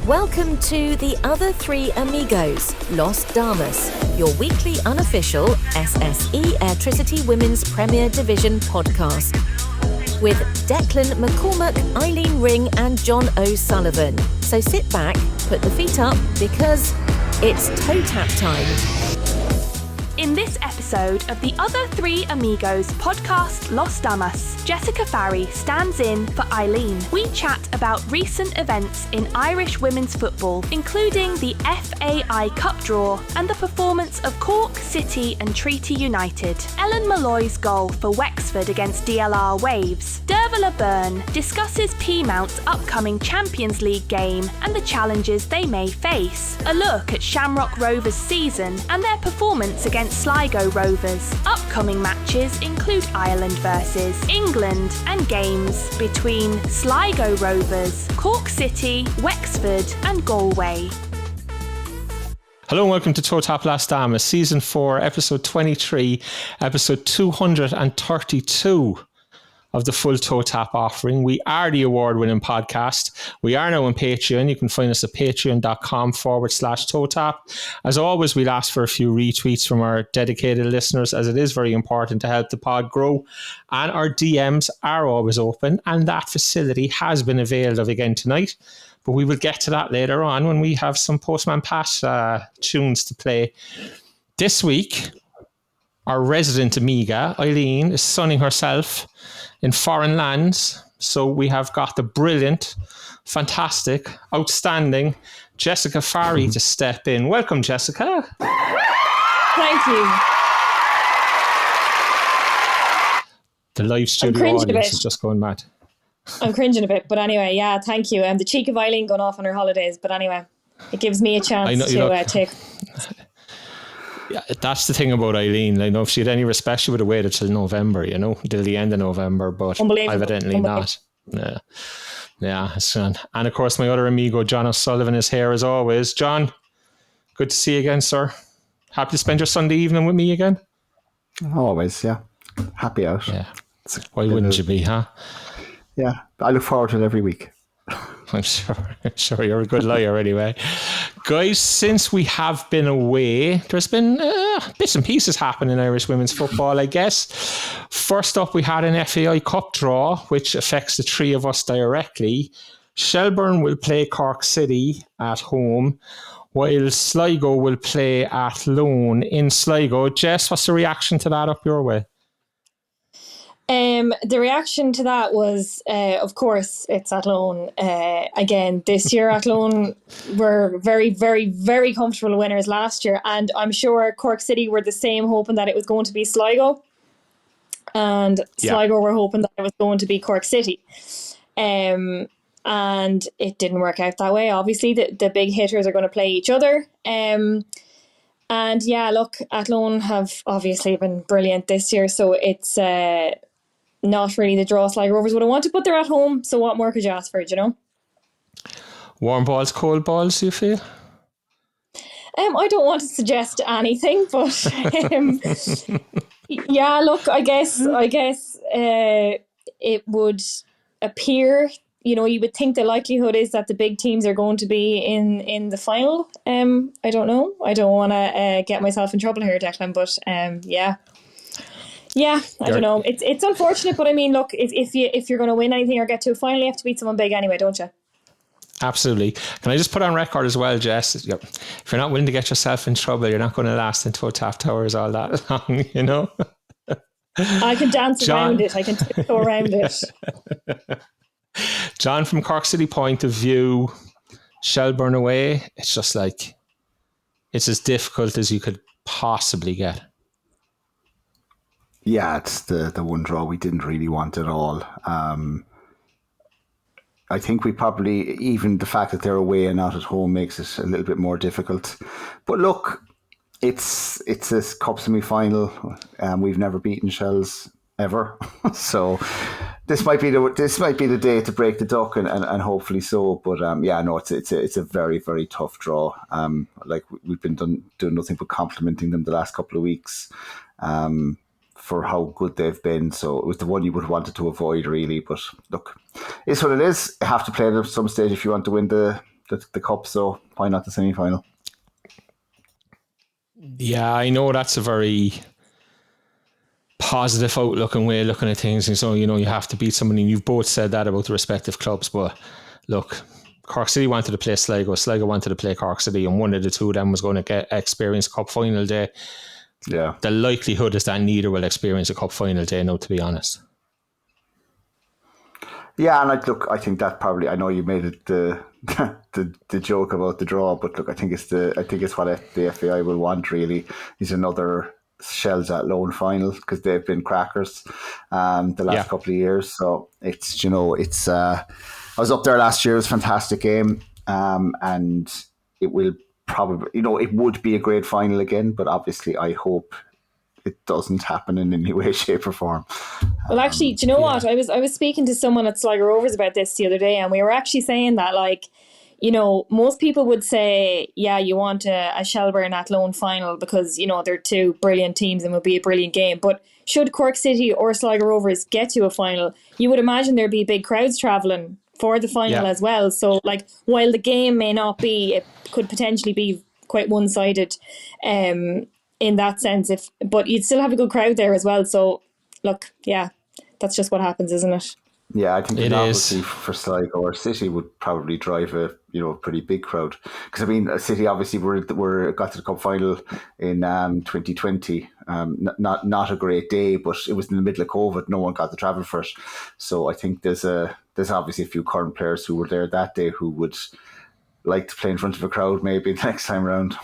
Welcome to The Other Three Amigos, Los Damas, your weekly unofficial SSE Airtricity Women's Premier Division podcast. With Declan McCormack, Eileen Ring and John O'Sullivan. So sit back, put the feet up, because it's toe tap time. In this episode of the Other Three Amigos podcast Los Damas, Jessica Farry stands in for Eileen. We chat about recent events in Irish women's football, including the FAI Cup draw and the performance of Cork City and Treaty United. Ellen Molloy's goal for Wexford against DLR Waves. Dearbháile Beirne discusses Peamount's upcoming Champions League game and the challenges they may face. A look at Shamrock Rovers' season and their performance against Sligo Rovers. Upcoming matches include Ireland versus England and games between Sligo Rovers, Cork City, Wexford and Galway. Hello and welcome to Toe Tap Las Damas, Season 4, Episode 23, Episode 232 of the full Toe Tap offering. We are the award-winning podcast. We are now on Patreon. You can find us at patreon.com/Toe Tap. As always, we'll ask for a few retweets from our dedicated listeners, as it is very important to help the pod grow. And our DMs are always open, and that facility has been availed of again tonight. But we will get to that later on when we have some Postman Pat tunes to play. This week, our resident Amiga, Eileen, is sunning herself in foreign lands. So we have got the brilliant, fantastic, outstanding Jessica Farry to step in. Welcome, Jessica. Thank you. The live studio audience is just going mad. I'm cringing a bit, but anyway, yeah, thank you. The cheek of Eileen going off on her holidays, but anyway, it gives me a chance to take... Yeah, that's the thing about Eileen. I know if she had any respect, she would have waited till November, till the end of November, but evidently not. Yeah, son. And of course, my other amigo, John O'Sullivan, is here as always. John, good to see you again, sir. Happy to spend your Sunday evening with me again? Always, yeah. Happy out. Yeah. Why wouldn't you be, huh? Yeah, I look forward to it every week. I'm sure you're a good liar anyway. Guys, since we have been away, there's been bits and pieces happening in Irish women's football, I guess. First up, we had an FAI Cup draw, which affects the three of us directly. Shelbourne will play Cork City at home, while Sligo will play at Lone in Sligo. Jess, what's the reaction to that up your way? The reaction to that was, of course, it's Athlone. Again, this year Athlone were very, very, very comfortable winners last year, and I'm sure Cork City were the same, hoping that it was going to be Sligo, and Sligo were hoping that it was going to be Cork City. And it didn't work out that way. Obviously, the big hitters are going to play each other. And yeah, look, Athlone have obviously been brilliant this year, so it's not really the draw Sligo Rovers would have wanted, but they're at home, so what more could you ask for, Warm balls, cold balls, you feel? I don't want to suggest anything, but yeah, look, I guess it would appear, you would think the likelihood is that the big teams are going to be in the final. I don't know. I don't want to get myself in trouble here, Declan, but yeah, I don't know. It's unfortunate, but I mean, look, if you're going to win anything or get to a final, you have to beat someone big anyway, don't you? Absolutely. Can I just put on record as well, Jess? If you're not willing to get yourself in trouble, you're not going to last in Toe Tap Towers all that long, I can dance around it. I can tiptoe around it. John, from Cork City point of view, Shelbourne away, it's just like, it's as difficult as you could possibly get. Yeah, it's the one draw we didn't really want at all. I think we probably, even the fact that they're away and not at home makes it a little bit more difficult. But look, it's a cup semi-final. We've never beaten Shells ever, so this might be the day to break the duck, and hopefully so. But it's a very, very tough draw. Like we've been doing nothing but complimenting them the last couple of weeks. For how good they've been. So it was the one you would have wanted to avoid, really. But look, it's what it is. You have to play it at some stage if you want to win the the cup, so why not the semi-final? Yeah, I know that's a very positive outlook and way of looking at things. And so, you have to beat somebody. And you've both said that about the respective clubs. But look, Cork City wanted to play Sligo. Sligo wanted to play Cork City. And one of the two of them was going to experience cup final day. Yeah. The likelihood is that neither will experience a cup final day now, to be honest. Yeah, and I think that probably, I know you made it the joke about the draw, but look, I think it's what the FAI will want really is another Shells at Lone final, because they've been crackers the last couple of years. So it's I was up there last year. It was a fantastic game, and it will probably it would be a great final again. But obviously, I hope it doesn't happen in any way, shape, or form. Well, actually, do you know what? I was speaking to someone at Sligo Rovers about this the other day, and we were actually saying that, like, most people would say, yeah, you want a Shelburne Athlone final because, they're two brilliant teams and would be a brilliant game. But should Cork City or Sligo Rovers get to a final, you would imagine there'd be big crowds travelling for the final as well. So, like, while the game may not be, it could potentially be quite one-sided in that sense. But you'd still have a good crowd there as well. So, look, yeah, that's just what happens, isn't it? Yeah, I think the novelty for Sligo or City would probably drive a pretty big crowd, because I mean, City obviously got to the cup final in 2020. Not a great day, but it was in the middle of COVID. No one got to travel for it, so I think there's obviously a few current players who were there that day who would like to play in front of a crowd maybe the next time round.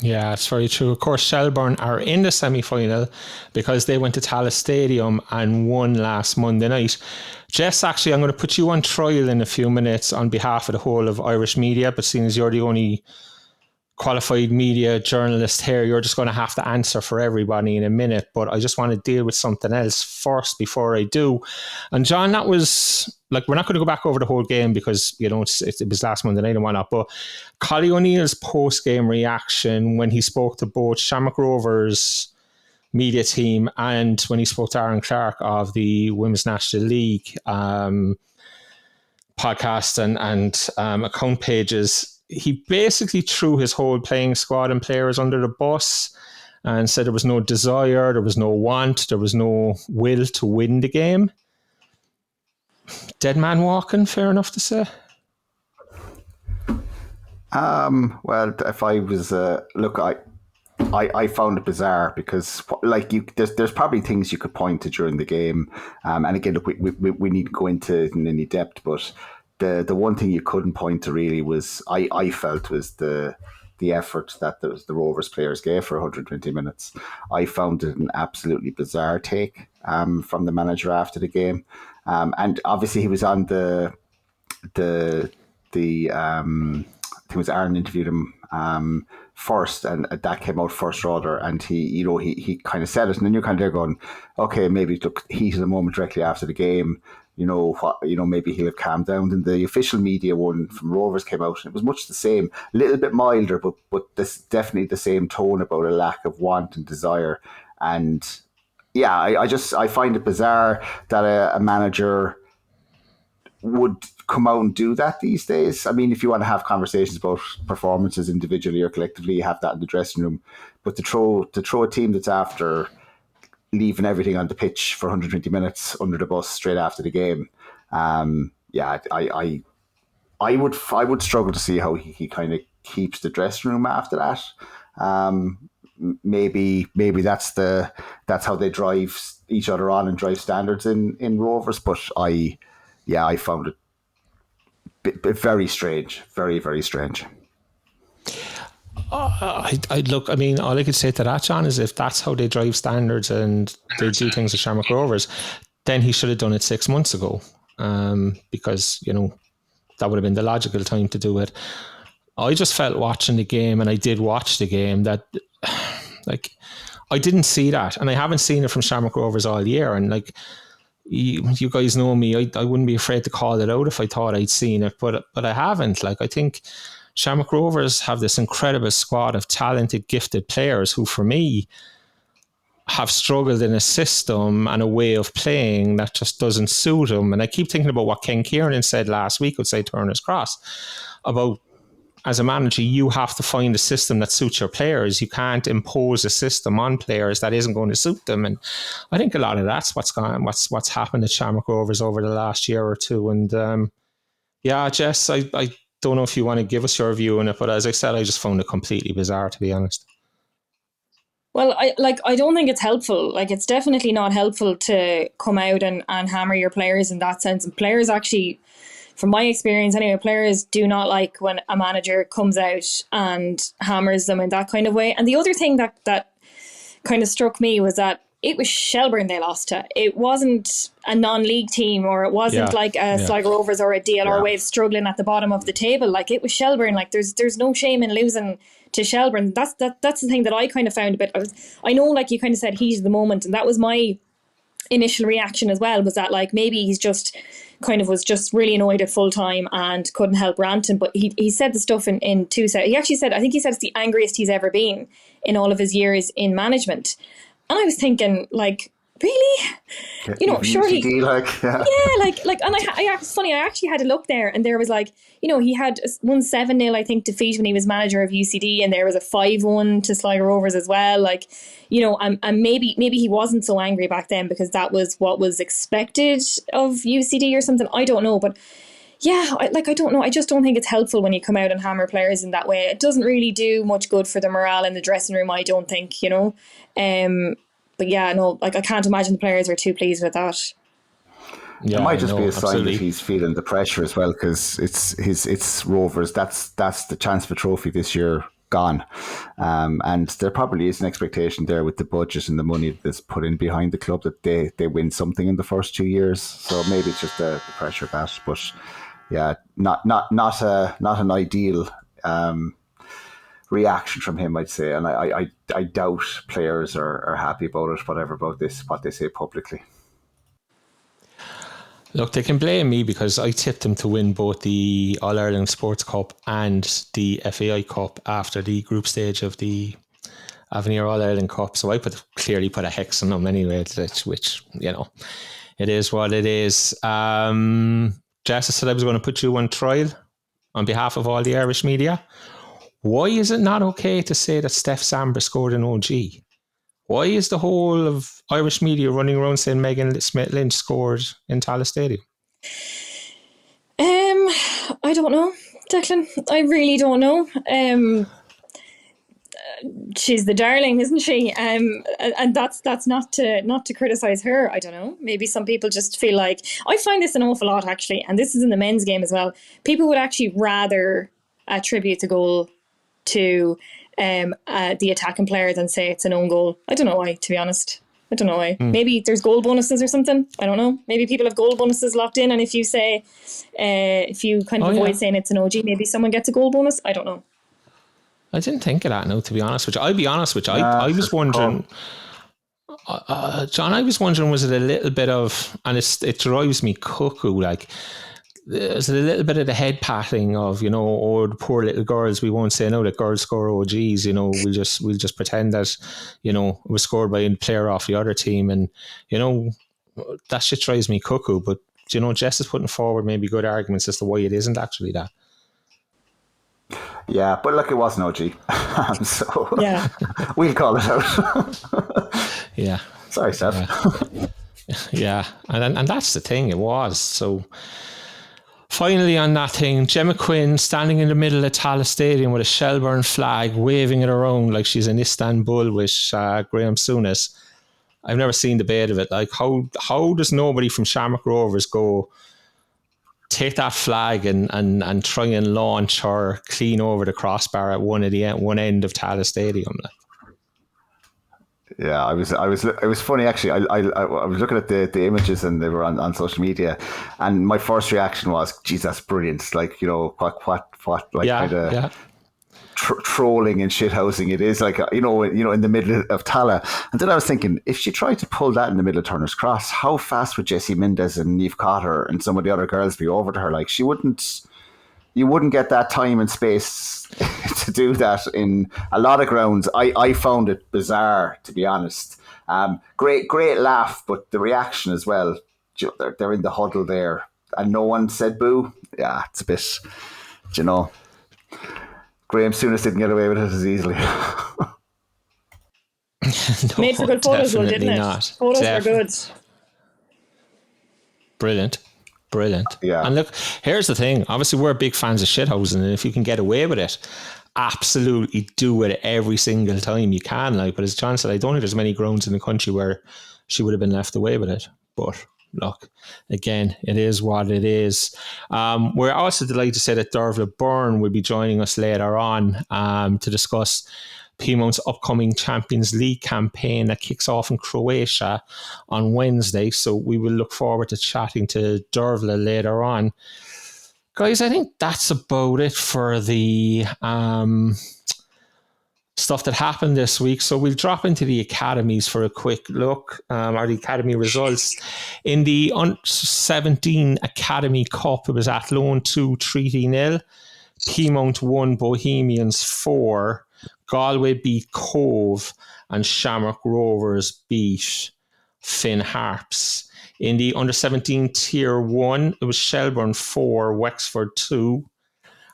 Yeah, it's very true. Of course, Shelburne are in the semi-final because they went to Tallaght Stadium and won last Monday night. Jess, actually, I'm going to put you on trial in a few minutes on behalf of the whole of Irish media, but seeing as you're the only qualified media journalist here, you're just going to have to answer for everybody in a minute. But I just want to deal with something else first before I do. And John, that was, like, we're not going to go back over the whole game because, it was last Monday night and whatnot, but Collie O'Neill's post-game reaction when he spoke to both Shamrock Rovers media team and when he spoke to Aaron Clark of the Women's National League podcast and account pages, he basically threw his whole playing squad and players under the bus and said there was no desire, there was no want, there was no will to win the game. Dead man walking, fair enough to say. Well, if I was look, I found it bizarre because, like, there's probably things you could point to during the game, and again, look, we need to go into it in any depth, but the one thing you couldn't point to really was I felt was the effort that the Rovers players gave for 120 minutes. I found it an absolutely bizarre take from the manager after the game, and obviously he was on the I think it was Aaron interviewed him first, and that came out first rather, and he kind of said it, and then you're kind of there going, okay, maybe look, heat of the moment directly after the game, maybe he'll have calmed down. And the official media one from Rovers came out, and it was much the same, a little bit milder, but this definitely the same tone about a lack of want and desire. And yeah, I find it bizarre that a manager would come out and do that these days. I mean, if you want to have conversations about performances individually or collectively, you have that in the dressing room. But to throw a team that's after leaving everything on the pitch for 120 minutes under the bus straight after the game, I would struggle to see how he kind of keeps the dressing room after that. Maybe that's how they drive each other on and drive standards in Rovers. But I found it very strange, very, very strange. Look, I mean, all I could say to that, John, is if that's how they drive standards and they do things at Shamrock Rovers, then he should have done it 6 months ago, because that would have been the logical time to do it. I just felt watching the game, and I did watch the game, that like I didn't see that, and I haven't seen it from Shamrock Rovers all year, and like. You guys know me, I wouldn't be afraid to call it out if I thought I'd seen it, but I haven't. Like, I think Shamrock Rovers have this incredible squad of talented, gifted players who, for me, have struggled in a system and a way of playing that just doesn't suit them. And I keep thinking about what Ken Kieran said last week outside Turner's Cross about, as a manager, you have to find a system that suits your players. You can't impose a system on players that isn't going to suit them. And I think a lot of that's what's happened at Shamrock Rovers over the last year or two. And Jess, I don't know if you want to give us your view on it, but as I said, I just found it completely bizarre, to be honest. Well, I don't think it's helpful. Like, it's definitely not helpful to come out and hammer your players in that sense. And players actually, from my experience anyway, players do not like when a manager comes out and hammers them in that kind of way. And the other thing that kind of struck me was that it was Shelbourne they lost to. It wasn't a non-league team, or it wasn't like a Sligo Rovers or a DLR Waves struggling at the bottom of the table. Like, it was Shelbourne. Like, there's no shame in losing to Shelbourne. That's the thing that I kind of found a bit. I know, like you kind of said, heat of the moment, and that was my initial reaction as well, was that like maybe he's just kind of was just really annoyed at full time and couldn't help ranting. But he said the stuff in two sets. He actually said, I think he said it's the angriest he's ever been in all of his years in management. And I was thinking, like, really? Surely. And it's funny, I actually had a look there, and there was like, he had won 7-0, I think, defeat when he was manager of UCD, and there was a 5-1 to Sligo Rovers as well. Like, and maybe he wasn't so angry back then because that was what was expected of UCD or something. I don't know, but yeah, I don't know. I just don't think it's helpful when you come out and hammer players in that way. It doesn't really do much good for the morale in the dressing room, I don't think, But yeah, no, like, I can't imagine the players are too pleased with that. Yeah, it might just be a sign that he's feeling the pressure as well, because it's Rovers. That's the chance for trophy this year gone, and there probably is an expectation there with the budget and the money that's put in behind the club that they win something in the first 2 years. So maybe it's just the pressure of that. But yeah, not an ideal reaction from him, I'd say, and I doubt players are happy about it, whatever about this, what they say publicly. Look, they can blame me because I tipped them to win both the All-Ireland Sports Cup and the FAI Cup after the group stage of the Avenir All-Ireland Cup. So I clearly put a hex on them anyway, which it is what it is. Jess said I was going to put you on trial on behalf of all the Irish media. Why is it not okay to say that Steph Sambra scored an OG? Why is the whole of Irish media running around saying Megan Smith-Lynch scored in Tallaght Stadium? I don't know, Declan. I really don't know. She's the darling, isn't she? And that's not to criticise her. I don't know. Maybe some people just feel like, I find this an awful lot actually, and this is in the men's game as well. People would actually rather attribute the goal to the attacking player than say it's an own goal. I don't know why, to be honest. I don't know why. Maybe there's goal bonuses or something. I don't know. Maybe people have goal bonuses locked in, and if you say, if you kind of avoid saying it's an OG, maybe someone gets a goal bonus. I don't know. I didn't think of that, no, to be honest with you. I'll be honest with you. I was wondering, John, I was wondering, was it a little bit of, and it drives me cuckoo, like, there's a little bit of the head patting of, the poor little girls. We won't say no that girls score OGs, we'll just pretend that, it was scored by a player off the other team. And, that shit drives me cuckoo. But, Jess is putting forward maybe good arguments as to why it isn't actually that. Yeah, but look, it was an OG. So yeah, we'll call it out. Yeah. Sorry, Steph. Yeah. And that's the thing, it was. So finally on that thing, Gemma Quinn standing in the middle of Tallaght Stadium with a Shelbourne flag, waving it around like she's in Istanbul with Graham Souness. I've never seen the bit of it. Like, how does nobody from Shamrock Rovers go take that flag and try and launch her clean over the crossbar at one end of Tallaght Stadium? Like? Yeah, it was funny actually. I was looking at the images, and they were on social media, and my first reaction was, geez, that's brilliant. Like, what like kind of trolling and shithousing it is, like, in the middle of Tallaght. And then I was thinking, if she tried to pull that in the middle of Turner's Cross, how fast would Jessie Mendez and Niamh Cotter and some of the other girls be over to her? Like, you wouldn't get that time and space to do that in a lot of grounds. I found it bizarre, to be honest. Great laugh, but the reaction as well. They're in the huddle there, and no one said boo. Yeah, it's a bit, Graham Souness didn't get away with it as easily. No, made for good photos, though, didn't it? not. Photos were good. Brilliant. Yeah. And look, here's the thing. Obviously, we're big fans of shithousing, and if you can get away with it, absolutely do it every single time you can. But as John said, I don't think there's many grounds in the country where she would have been left away with it. But look, again, it is what it is. We're also delighted to say that Dearbháile Beirne will be joining us later on to discuss Peamount's upcoming Champions League campaign that kicks off in Croatia on Wednesday. So we will look forward to chatting to Dearbháile later on. Guys, I think that's about it for the stuff that happened this week. So we'll drop into the academies for a quick look, or the academy results. In the Under-17 Academy Cup, it was Athlone 2, Treaty 0. Peamount 1, Bohemians 4. Galway beat Cove, and Shamrock Rovers beat Finn Harps. In the Under-17 Tier 1, it was Shelbourne 4, Wexford 2.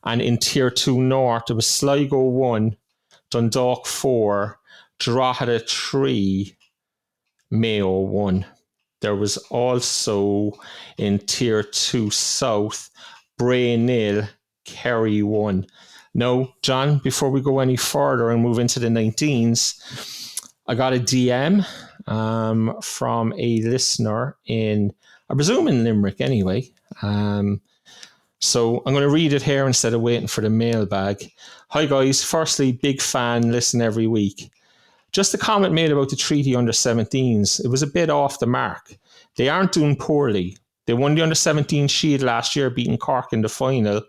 And in Tier 2 North, it was Sligo 1, Dundalk 4, Drogheda 3, Mayo 1. There was also in Tier 2 South, Bray 0, Kerry 1. Now, John, before we go any further and move into the 19s, I got a DM from a listener in, I presume in Limerick anyway. So I'm going to read it here instead of waiting for the mailbag. Hi guys, firstly, big fan, listen every week. Just a comment made about the Treaty Under-17s. It was a bit off the mark. They aren't doing poorly. They won the Under-17 Shield last year, beating Cork in the final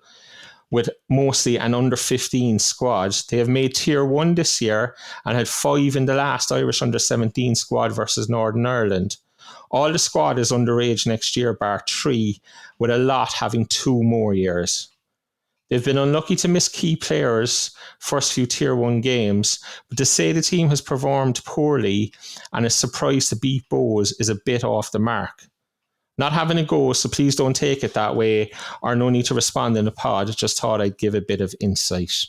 with mostly an Under-15 squad. They have made Tier 1 this year and had 5 in the last Irish Under-17 squad versus Northern Ireland. All the squad is underage next year, bar 3, with a lot having 2 more years. They've been unlucky to miss key players first few Tier 1 games, but to say the team has performed poorly and is surprised to beat Bows is a bit off the mark. Not having a go, so please don't take it that way, or no need to respond in the pod. Just thought I'd give a bit of insight.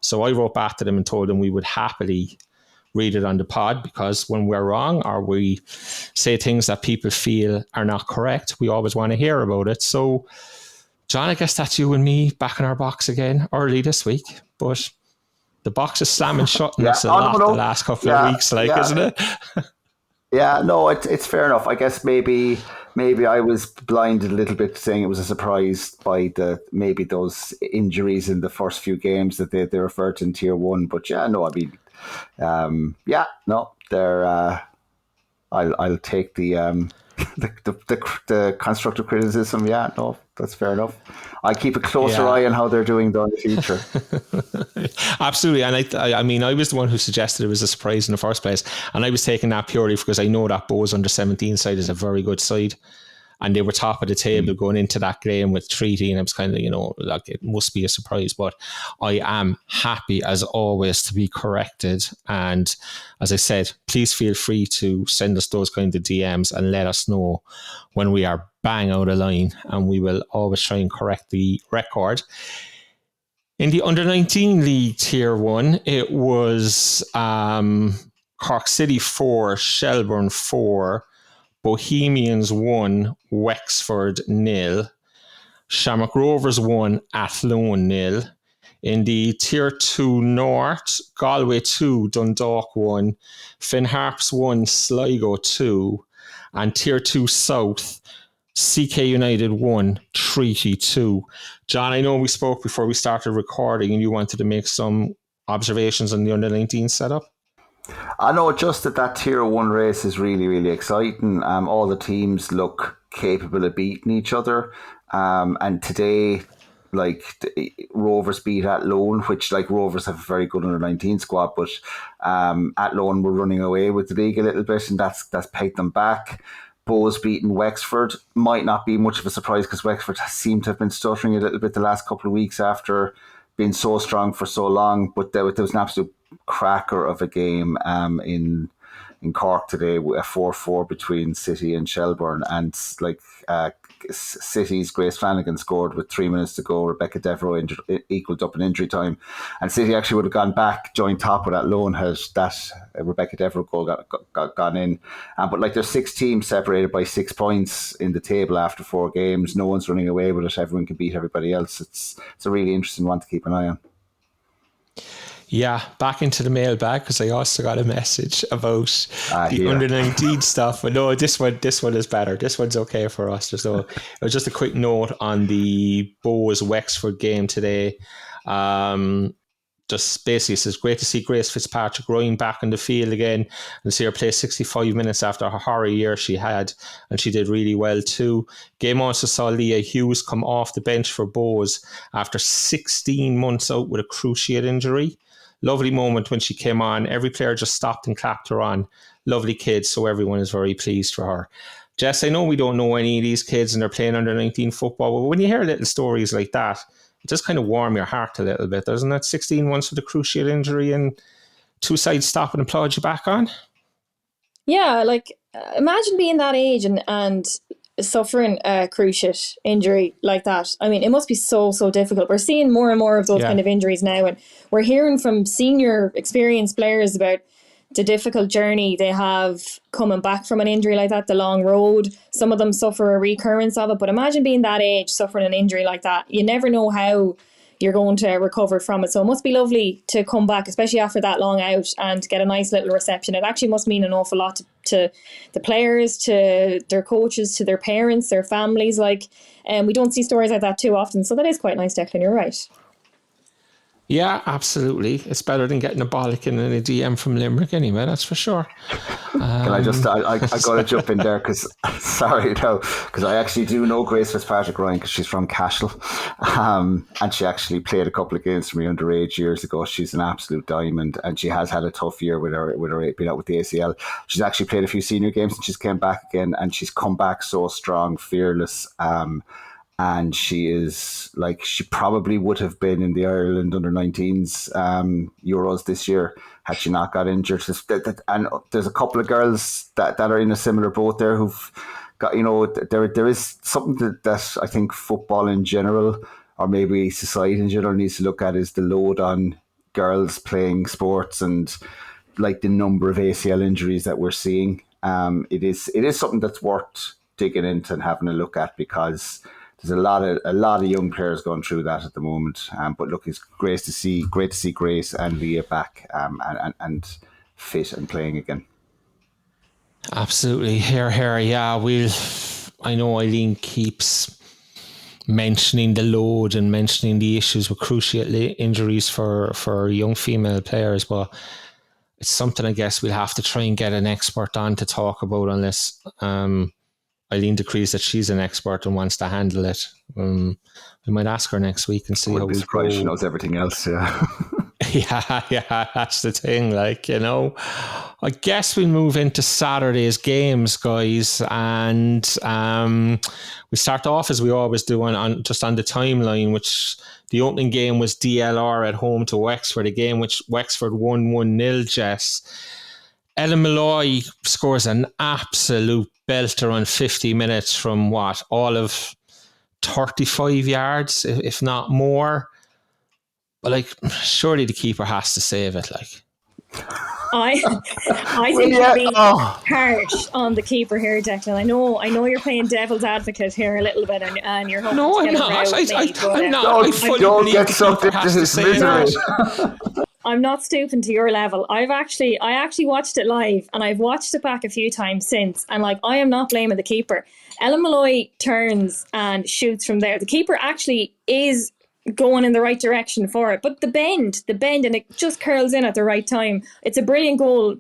So I wrote back to them and told them we would happily read it on the pod, because when we're wrong or we say things that people feel are not correct, we always want to hear about it. So, John, I guess that's you and me back in our box again early this week, but the box is slamming shut on us a lot the last couple of weeks, isn't it? Yeah, no, it's fair enough. I guess maybe I was blinded a little bit, saying it was a surprise by maybe those injuries in the first few games that they referred to in Tier 1. But yeah, no, I mean, they're. I'll take the constructive criticism. Yeah, no, that's fair enough. I keep a closer eye on how they're doing though in the future. Absolutely, and I mean, I was the one who suggested it was a surprise in the first place, and I was taking that purely because I know that Bows Under-17 side is a very good side, and they were top of the table going into that game with Treaty, and I was kind of, like, it must be a surprise, but I am happy as always to be corrected. And as I said, please feel free to send us those kind of DMs and let us know when we are bang out of line, and we will always try and correct the record. In the Under-19 League Tier 1, it was Cork City 4, Shelbourne 4, Bohemians 1, Wexford 0, Shamrock Rovers 1, Athlone 0. In the Tier 2 North, Galway 2, Dundalk 1, Finn Harps 1, Sligo 2, and Tier 2 South, CK United 1, Treaty 2. John, I know we spoke before we started recording and you wanted to make some observations on the Under-19 setup. I know just that Tier 1 race is really, really exciting. All the teams look capable of beating each other. And today, Rovers beat Athlone, which, Rovers have a very good Under-19 squad, but Athlone were running away with the league a little bit, and that's pegged them back. Bows beating Wexford might not be much of a surprise, because Wexford seemed to have been stuttering a little bit the last couple of weeks after being so strong for so long, but there was an absolute cracker of a game in in Cork today, a 4-4 between City and Shelbourne, and City's Grace Flanagan scored with 3 minutes to go. Rebecca Devereaux equalled up in injury time, and City actually would have gone back, joined top with that lone had that Rebecca Devereaux goal got gone in. But there's 6 teams separated by 6 points in the table after 4 games. No one's running away with it. Everyone can beat everybody else. It's a really interesting one to keep an eye on. Yeah, back into the mailbag, because I also got a message about the under 19 stuff. But no, this one is better. This one's okay for us. It was just a quick note on the Bows Wexford game today. Just basically says, great to see Grace Fitzpatrick Ryan back in the field again and see her play 65 minutes after her horror year she had, and she did really well too. Game also saw Leah Hughes come off the bench for Bows after 16 months out with a cruciate injury. Lovely moment when she came on. Every player just stopped and clapped her on. Lovely kid, so everyone is very pleased for her. Jess, I know we don't know any of these kids and they're playing under 19 football, but when you hear little stories like that, it just kind of warm your heart a little bit, doesn't it? 16 months with a cruciate injury and 2 sides stop and applaud you back on. Yeah, imagine being that age and suffering a cruciate injury like that. I mean, it must be so difficult. We're seeing more and more of those kind of injuries now, and we're hearing from senior experienced players about the difficult journey they have coming back from an injury like that, the long road. Some of them suffer a recurrence of it, but imagine being that age, suffering an injury like that. You never know how you're going to recover from it. So it must be lovely to come back, especially after that long out, and get a nice little reception. It actually must mean an awful lot to the players, to their coaches, to their parents, their families. We don't see stories like that too often. So that is quite nice, Declan, you're right. Yeah, absolutely. It's better than getting a bollocking in a DM from Limerick anyway, that's for sure. Can I just, I got to jump in there because I actually do know Grace Fitzpatrick Ryan because she's from Cashel. And she actually played a couple of games for me underage years ago. She's an absolute diamond, and she has had a tough year with her being out with the ACL. She's actually played a few senior games and she's came back again, and she's come back so strong, fearless. And she is she probably would have been in the Ireland under-19s Euros this year had she not got injured. And there's a couple of girls that are in a similar boat there who've got, there is something that I think football in general, or maybe society in general, needs to look at, is the load on girls playing sports and the number of ACL injuries that we're seeing. It is something that's worth digging into and having a look at, because there's a lot of young players going through that at the moment. But look, it's great to see Grace and Leah back and fit and playing again. Absolutely. Here. Yeah, I know Eileen keeps mentioning the load and mentioning the issues with cruciate injuries for young female players, but it's something I guess we'll have to try and get an expert on to talk about, unless Eileen decrees that she's an expert and wants to handle it. We might ask her next week and see how we go. She knows everything else, yeah. Yeah, that's the thing. I guess we'll move into Saturday's games, guys, and we start off as we always do on just on the timeline, which the opening game was DLR at home to Wexford, a game which Wexford won 1-0, Jess. Ellen Molloy scores an absolute belter on 50 minutes from all of 35 yards, if not more. But surely the keeper has to save it. I think you're being harsh on the keeper here, Declan. I know you're playing devil's advocate here a little bit, and you're hoping to get I'm not. I fully believe the keeper has to save it. I'm not stooping to your level. I actually watched it live, and I've watched it back a few times since, and I am not blaming the keeper. Ellen Molloy turns and shoots from there. The keeper actually is going in the right direction for it, but the bend, and it just curls in at the right time. It's a brilliant goal.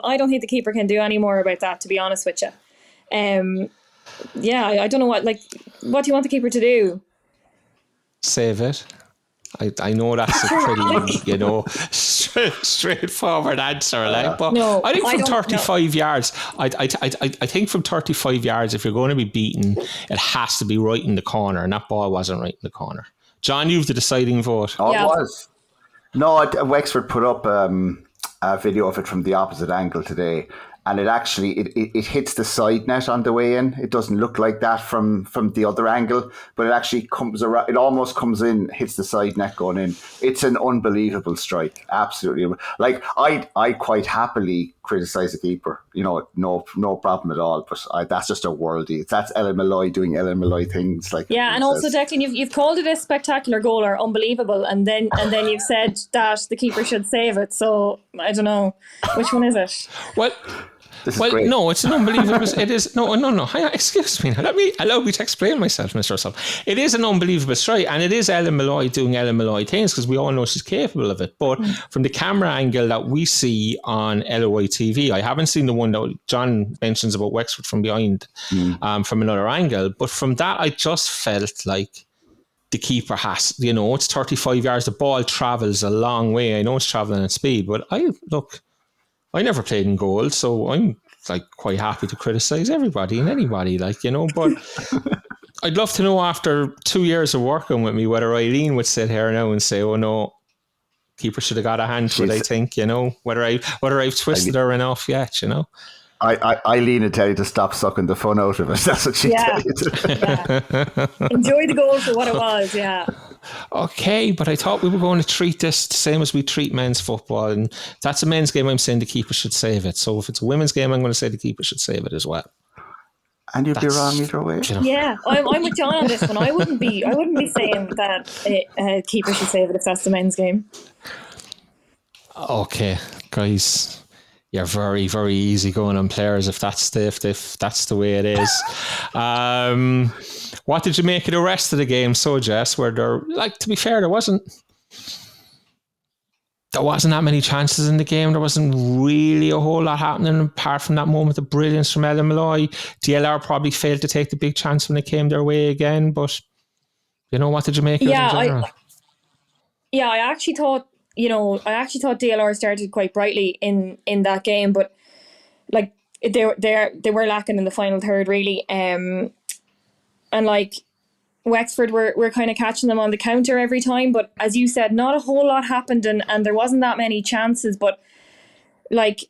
I don't think the keeper can do any more about that, to be honest with you. I don't know what do you want the keeper to do? Save it. I know that's a pretty, straightforward answer, but no, I think from 35 yards, I think from 35 yards, if you're going to be beaten, it has to be right in the corner, and that ball wasn't right in the corner. John, you have the deciding vote. Oh, yeah. It was. No, Wexford put up a video of it from the opposite angle today, and it actually it hits the side net on the way in. It doesn't look like that from the other angle, but it actually comes around. It almost comes in, hits the side net going in. It's an unbelievable strike. Absolutely, like I quite happily criticize a keeper. No problem at all. But that's just a worldie. That's Ellen Molloy doing Ellen Molloy things. Like and also Declan, you've called it a spectacular goal or unbelievable, and then you've said that the keeper should save it. So I don't know, which one is it? No, it's an unbelievable. It is no. Hang on, excuse me. Allow me to explain myself, Mr. Russell. It is an unbelievable strike, and it is Ellen Molloy doing Ellen Molloy things because we all know she's capable of it. But from the camera angle that we see on LOI TV, I haven't seen the one that John mentions about Wexford from behind, from another angle. But from that, I just felt like the keeper has, it's 35 yards. The ball travels a long way. I know it's traveling at speed, but I never played in goal, so I'm like quite happy to criticize everybody and anybody, but I'd love to know after 2 years of working with me whether Eileen would sit here now and say, oh no, keeper should have got a hand to it, I think, whether I've twisted her enough yet, Eileen would tell you to stop sucking the fun out of it. That's what she tell you to. Enjoy the goal for what it was, Okay, but I thought we were going to treat this the same as we treat men's football, and if that's a men's game, I'm saying the keeper should save it. So if it's a women's game, I'm going to say the keeper should save it as well. And you'd be wrong either way. Yeah, I'm with John on this one. I wouldn't be saying that a keeper should save it if that's the men's game. Okay, guys. You're very, very easy going on players if that's the way it is. What did you make of the rest of the game, Jess? Where to be fair, there wasn't that many chances in the game. There wasn't really a whole lot happening apart from that moment of brilliance from Ellen Molloy. DLR probably failed to take the big chance when it came their way again. But what did you make of it in general? I actually thought. DLR started quite brightly in that game, but like they were lacking in the final third really. And like Wexford were kind of catching them on the counter every time, but as you said, not a whole lot happened and there wasn't that many chances. But like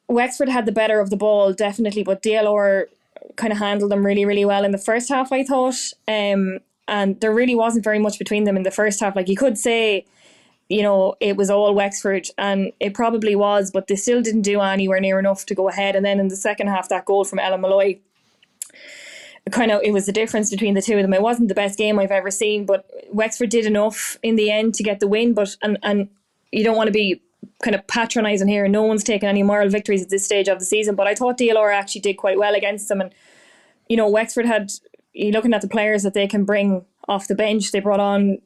Wexford had the better of the ball definitely, but DLR kind of handled them really, really well in the first half, I thought. And there really wasn't very much between them in the first half. Like you could say, it was all Wexford, and it probably was, but they still didn't do anywhere near enough to go ahead. And then in the second half, that goal from Ellen Molloy, it was the difference between the two of them. It wasn't the best game I've ever seen, but Wexford did enough in the end to get the win. But and you don't want to be kind of patronising here. No one's taken any moral victories at this stage of the season, but I thought DLR actually did quite well against them. And Wexford had, looking at the players that they can bring off the bench, they brought on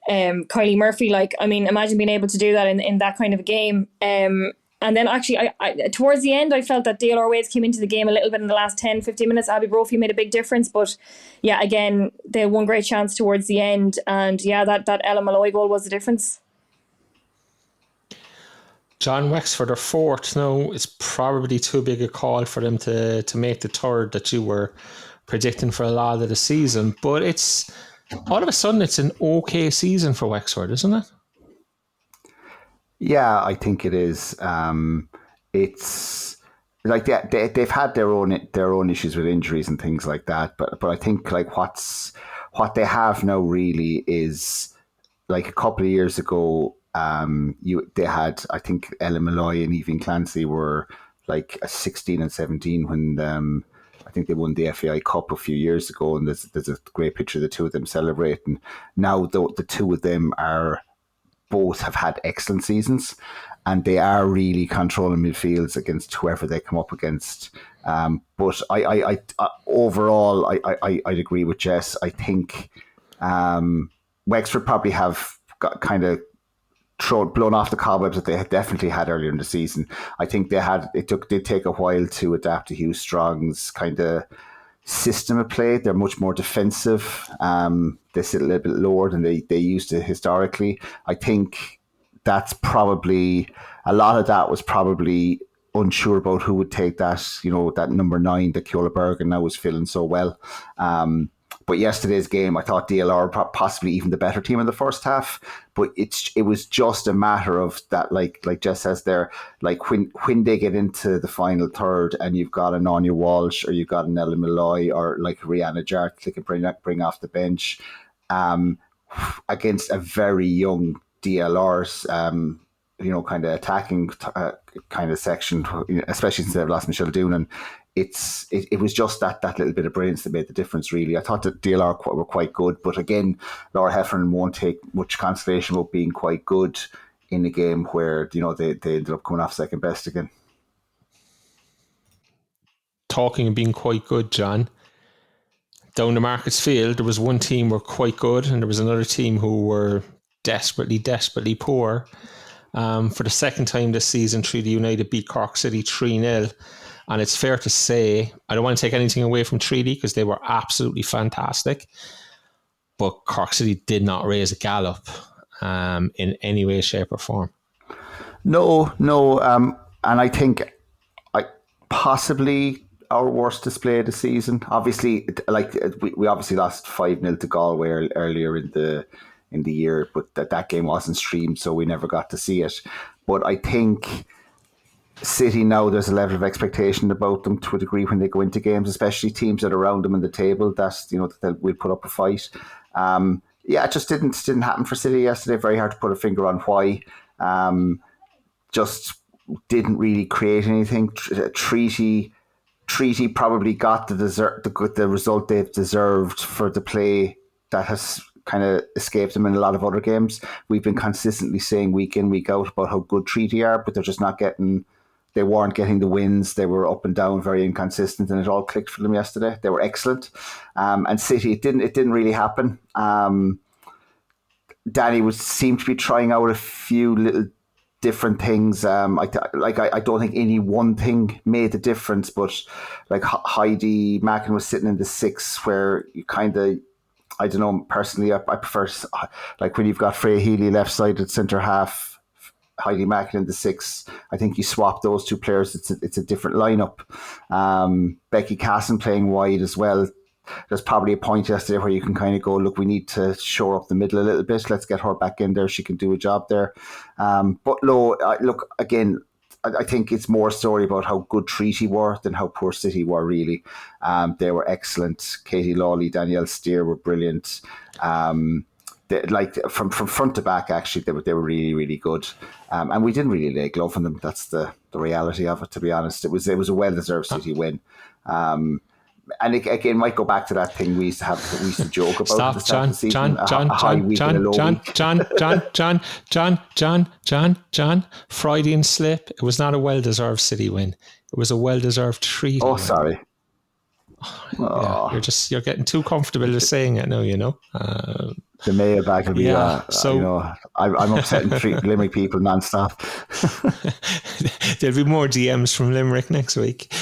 Kylie Murphy. Imagine being able to do that in that kind of a game. And then actually I towards the end I felt that DLR Waves came into the game a little bit in the last 10-15 minutes. Abby Brophy made a big difference, but again they had one great chance towards the end, and that Ellen Molloy goal was the difference. John, Wexford are fourth now. It's probably too big a call for them to make the third that you were predicting for a lot of the season, but it's all of a sudden it's an okay season for Wexford, isn't it? Yeah, I think it is. It's like they've had their own issues with injuries and things like that, but I think like what they have now really is like a couple of years ago. They had, I think Ellen Molloy and Eileen Clancy were like a 16 and 17 when I think they won the FAI Cup a few years ago, and there's a great picture of the two of them celebrating. Now the two of them both have had excellent seasons, and they are really controlling midfields against whoever they come up against. But I overall I'd agree with Jess. I think Wexford probably have got kind of blown off the cobwebs that they had definitely had earlier in the season. I think did take a while to adapt to Hugh Strong's kind of system of play. They're much more defensive. They sit a little bit lower than they used to historically. I think that's probably a lot of that was probably unsure about who would take that, that number 9 that Ciara Bergen now was filling so well. But yesterday's game, I thought DLR were possibly even the better team in the first half. But it was just a matter of that, like Jess says there, like when they get into the final third and you've got an Anya Walsh or you've got an Ella Molloy or like Rihanna Jart they can bring off the bench against a very young DLR's kind of attacking kind of section, especially since they've lost Michelle Doonan. It was just that little bit of brilliance that made the difference, really. I thought that DLR were quite good, but again, Laura Heffernan won't take much consolation about being quite good in a game where, they ended up coming off second best again. Talking and being quite good, John, down the Markets Field, there was one team who were quite good and there was another team who were desperately, desperately poor. For the second time this season, Treaty United beat Cork City 3-0. And it's fair to say, I don't want to take anything away from Treaty because they were absolutely fantastic. But Cork City did not raise a gallop in any way, shape or form. No. And I think possibly our worst display of the season. Obviously, we obviously lost 5-0 to Galway earlier in the year, but that game wasn't streamed, so we never got to see it. But I think City now, there's a level of expectation about them to a degree when they go into games, especially teams that are around them in the table. That's that will put up a fight. It just didn't happen for City yesterday. Very hard to put a finger on why. Just didn't really create anything. Treaty probably got the result they've deserved for the play that has kind of escaped them in a lot of other games. We've been consistently saying week in, week out about how good Treaty are, but they're just not getting. They weren't getting the wins. They were up and down, very inconsistent, and it all clicked for them yesterday. They were excellent. And City, it didn't really happen. Danny seemed to be trying out a few little different things. I don't think any one thing made a difference, but like Heidi Mackin was sitting in the 6 where you kind of, I don't know, personally, I prefer, like when you've got Freya Healy left-sided centre half, Heidi Mackin in the 6, I think you swap those two players, it's a different lineup. Becky Casson playing wide as well. There's probably a point yesterday where you can kind of go, look, we need to shore up the middle a little bit. Let's get her back in there. She can do a job there. But look, again, I think it's more a story about how good Treaty were than how poor City were, really. They were excellent. Katie Lawley, Danielle Steer were brilliant. From front to back, actually, they were really, really good. And we didn't really lay glove on them. That's the reality of it, to be honest. It was a well-deserved City win. And it, again, might go back to that thing we used to joke about. Stop, at the start of the season, John, Freudian slip. It was not a well-deserved City win. It was a well-deserved Treaty win. Sorry. Yeah, you're getting too comfortable with saying it now, The mailbag will be, I'm upsetting Limerick people non-stop. There'll be more DMs from Limerick next week.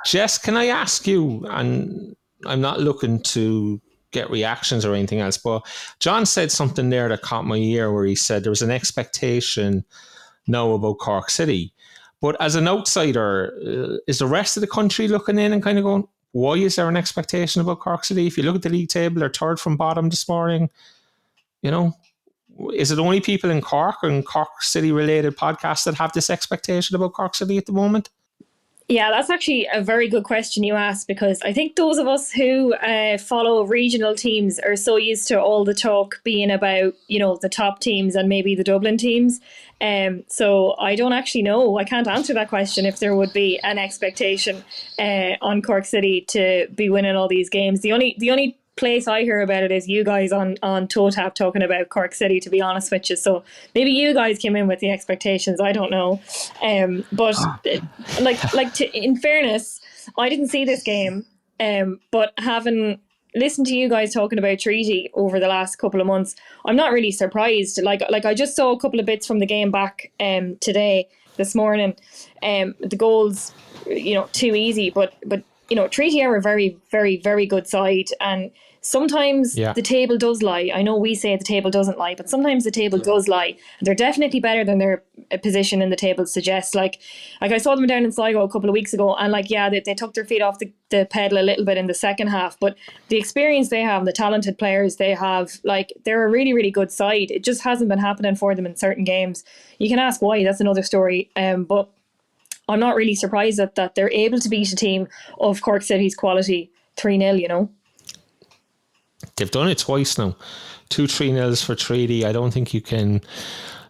Jess, can I ask you, and I'm not looking to get reactions or anything else, but John said something there that caught my ear where he said there was an expectation now about Cork City. But as an outsider, is the rest of the country looking in and kind of going, why is there an expectation about Cork City? If you look at the league table, they're third from bottom this morning. Is it only people in Cork and Cork City related podcasts that have this expectation about Cork City at the moment? Yeah, that's actually a very good question you asked, because I think those of us who follow regional teams are so used to all the talk being about, the top teams and maybe the Dublin teams. So I don't actually know. I can't answer that question if there would be an expectation on Cork City to be winning all these games. The only place I hear about it is you guys on Toe Tap talking about Cork City, to be honest with you. So maybe you guys came in with the expectations. I don't know. But in fairness, I didn't see this game. But having listened to you guys talking about Treaty over the last couple of months, I'm not really surprised. Like I just saw a couple of bits from the game back this morning. The goals, too easy, but Treaty are a very, very, very good side, and sometimes Yeah. the table does lie. I know we say the table doesn't lie, but sometimes the table does lie. And they're definitely better than their position in the table suggests. Like I saw them down in Sligo a couple of weeks ago, and like, yeah, they took their feet off the pedal a little bit in the second half, but the experience they have, the talented players they have, like, they're a really, really good side. It just hasn't been happening for them in certain games. You can ask why, that's another story. But I'm not really surprised that they're able to beat a team of Cork City's quality 3-0, you know. They've done it twice now. 2-3-0s for Treaty. I don't think you can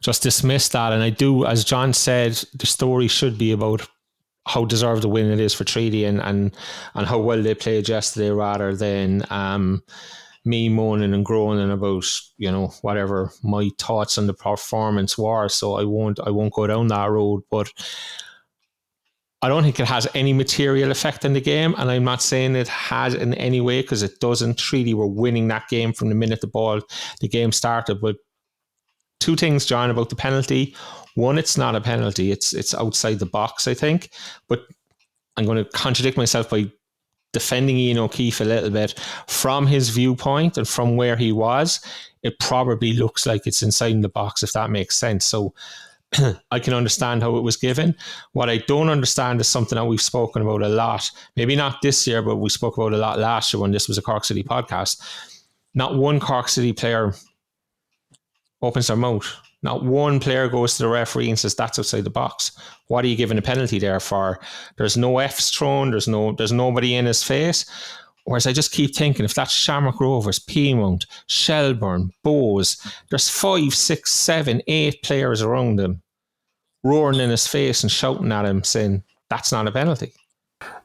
just dismiss that. And I do, as John said, the story should be about how deserved a win it is for Treaty and how well they played yesterday, rather than me moaning and groaning about, you know, whatever my thoughts on the performance were. So I won't go down that road. But I don't think it has any material effect on the game, and I'm not saying it has in any way, because it doesn't. Treaty were winning that game from the minute the game started. But two things, John, about the penalty. One, it's not a penalty. It's outside the box, I think. But I'm going to contradict myself by defending Ian O'Keefe a little bit. From his viewpoint and from where he was, it probably looks like it's inside the box, if that makes sense. So I can understand how it was given. What I don't understand is something that we've spoken about a lot. Maybe not this year, but we spoke about a lot last year when this was a Cork City podcast. Not one Cork City player opens their mouth. Not one player goes to the referee and says, that's outside the box. What are you giving a penalty there for? There's no F's thrown. There's nobody in his face. Whereas I just keep thinking, if that's Shamrock Rovers, Peamount, Shelbourne, Bowes, there's 5, 6, 7, 8 players around him roaring in his face and shouting at him saying, that's not a penalty.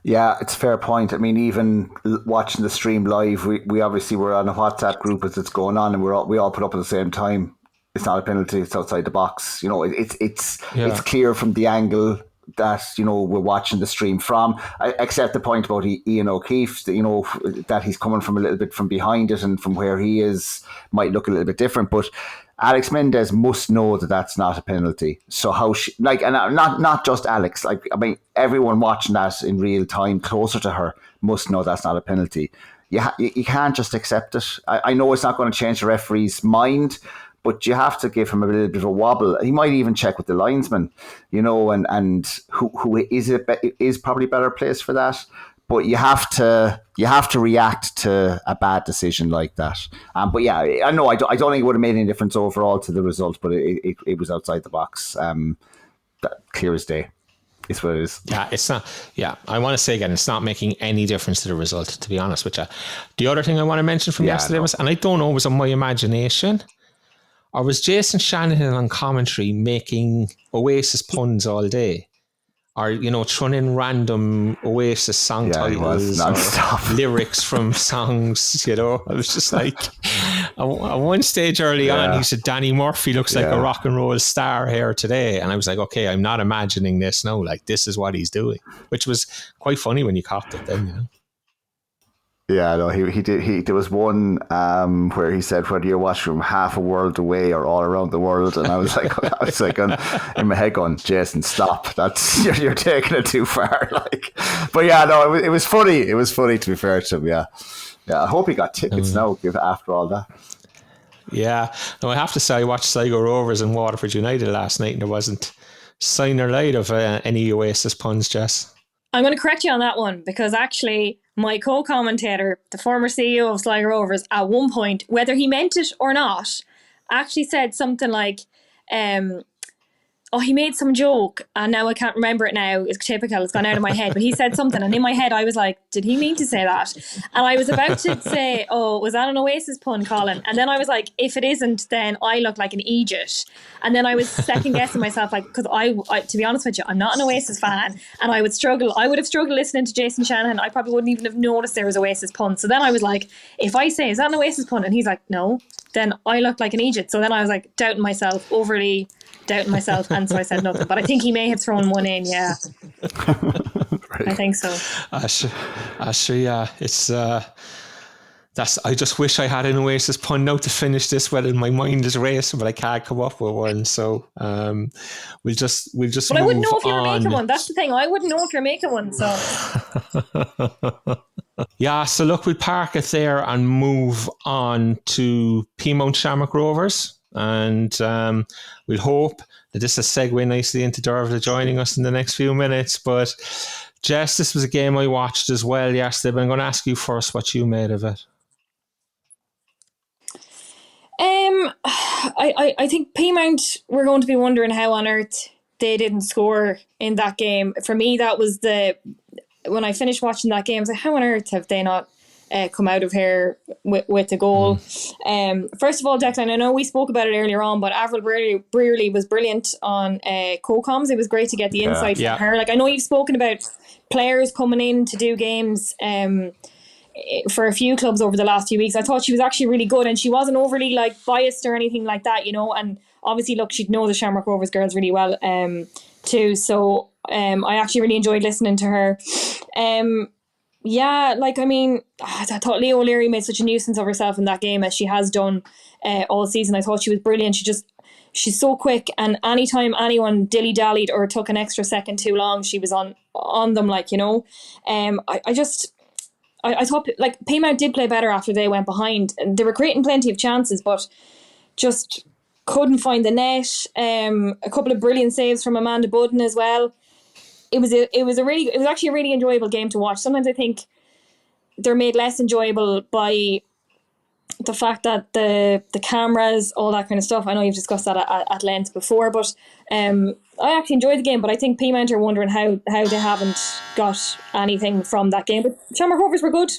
Yeah, it's a fair point. I mean, even watching the stream live, we obviously were on a WhatsApp group as it's going on, and we all put up at the same time. It's not a penalty. It's outside the box. You know, it's clear from the angle that, you know, we're watching the stream from. I accept the point about Ian O'Keefe, that, you know, that he's coming from a little bit from behind it, and from where he is might look a little bit different. But Alex Mendez must know that that's not a penalty. So how and not just Alex, like, I mean, everyone watching that in real time closer to her must know that's not a penalty. You can't just accept it. I know it's not going to change the referee's mind, but you have to give him a little bit of a wobble. He might even check with the linesman, you know, and who is probably better placed for that. But you have to react to a bad decision like that. But yeah, I know I don't think it would have made any difference overall to the result, but it was outside the box. Clear as day. It's what it is. Yeah, it's not. Yeah, I want to say again, it's not making any difference to the result, to be honest with you. The other thing I want to mention from yesterday was, and I don't know, was it my imagination, or was Jason Shanahan on commentary making Oasis puns all day? Or, you know, throwing in random Oasis song titles or lyrics from songs, you know. I was just like, at one stage early on, he said, Danny Murphy looks like a rock and roll star here today. And I was like, okay, I'm not imagining this now. Like, this is what he's doing, which was quite funny when you caught it then, you know. Yeah, no, he did. There was one where he said, whether you're watching from half a world away or all around the world, and I was like, in my head going, Jason, stop! That's you're taking it too far. Like, but yeah, no, it was funny. It was funny, to be fair to him. Yeah. I hope he got tickets now after all that. Yeah, no, I have to say, I watched Sligo Rovers and Waterford United last night, and there wasn't sign or light of any Oasis puns, Jess. I'm going to correct you on that one, because actually my co-commentator, the former CEO of Sligo Rovers, at one point, whether he meant it or not, actually said something like, he made some joke and now I can't remember it now. It's typical. It's gone out of my head. But he said something, and in my head I was like, did he mean to say that? And I was about to say, was that an Oasis pun, Colin? And then I was like, if it isn't, then I look like an idiot. And then I was second guessing myself, like, because I, to be honest with you, I'm not an Oasis fan, and I would have struggled listening to Jason Shanahan. I probably wouldn't even have noticed there was Oasis pun. So then I was like, if I say, is that an Oasis pun? And he's like, no, then I look like an idiot. So then I was like overly doubting myself, and so I said nothing. But I think he may have thrown one in, yeah. Right. I think so. Sure, yeah. It's I just wish I had an Oasis pun now to finish this. Well, my mind is racing, but I can't come up with one. So we'll just. But I wouldn't know if you were making one. That's the thing. I wouldn't know if you're making one. So yeah. So look, we'll park it there and move on to Peamount Shamrock Rovers, and we'll hope that this will segue nicely into Dearbháile joining us in the next few minutes. But Jess, this was a game I watched as well yesterday, but I'm going to ask you first what you made of it. I think Peamount were going to be wondering how on earth they didn't score in that game. For me, that was when I finished watching that game, I was like, how on earth have they not come out of here with a goal? First of all, Declan, I know we spoke about it earlier on, but Avril Brearley was brilliant on co-coms. It was great to get the insight from her. Like, I know you've spoken about players coming in to do games for a few clubs over the last few weeks. I thought she was actually really good, and she wasn't overly like biased or anything like that, you know. And obviously, look, she'd know the Shamrock Rovers girls really well too. So I actually really enjoyed listening to her. Yeah, like, I mean, I thought Leo O'Leary made such a nuisance of herself in that game, as she has done all season. I thought she was brilliant. She's so quick, and anytime anyone dilly-dallied or took an extra second too long, she was on them, like, you know. I thought, like, Peamount did play better after they went behind, and they were creating plenty of chances, but just couldn't find the net. A couple of brilliant saves from Amanda Budden as well. It was actually a really enjoyable game to watch. Sometimes I think they're made less enjoyable by the fact that the cameras, all that kind of stuff. I know you've discussed that at length before, but I actually enjoyed the game. But I think Peamount are wondering how they haven't got anything from that game. But Shamrock Rovers were good.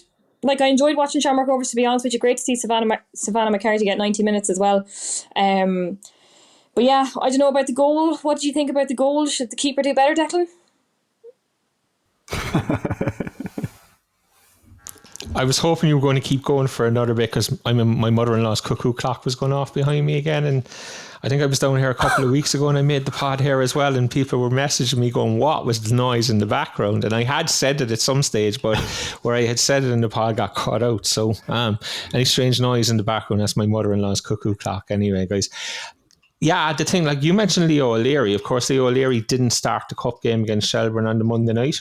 Like, I enjoyed watching Shamrock Rovers, to be honest with you. Great to see Savannah McCarthy get 90 minutes as well. But yeah, I don't know about the goal. What did you think about the goal? Should the keeper do better, Declan? I was hoping you were going to keep going for another bit, because my mother-in-law's cuckoo clock was going off behind me again, and I think I was down here a couple of weeks ago and I made the pod here as well, and people were messaging me going, what was the noise in the background? And I had said it at some stage, but where I had said it in the pod got cut out. So any strange noise in the background, that's my mother-in-law's cuckoo clock anyway, guys. Yeah, the thing, like you mentioned Leo O'Leary. Of course, Leo O'Leary didn't start the cup game against Shelburne on the Monday night.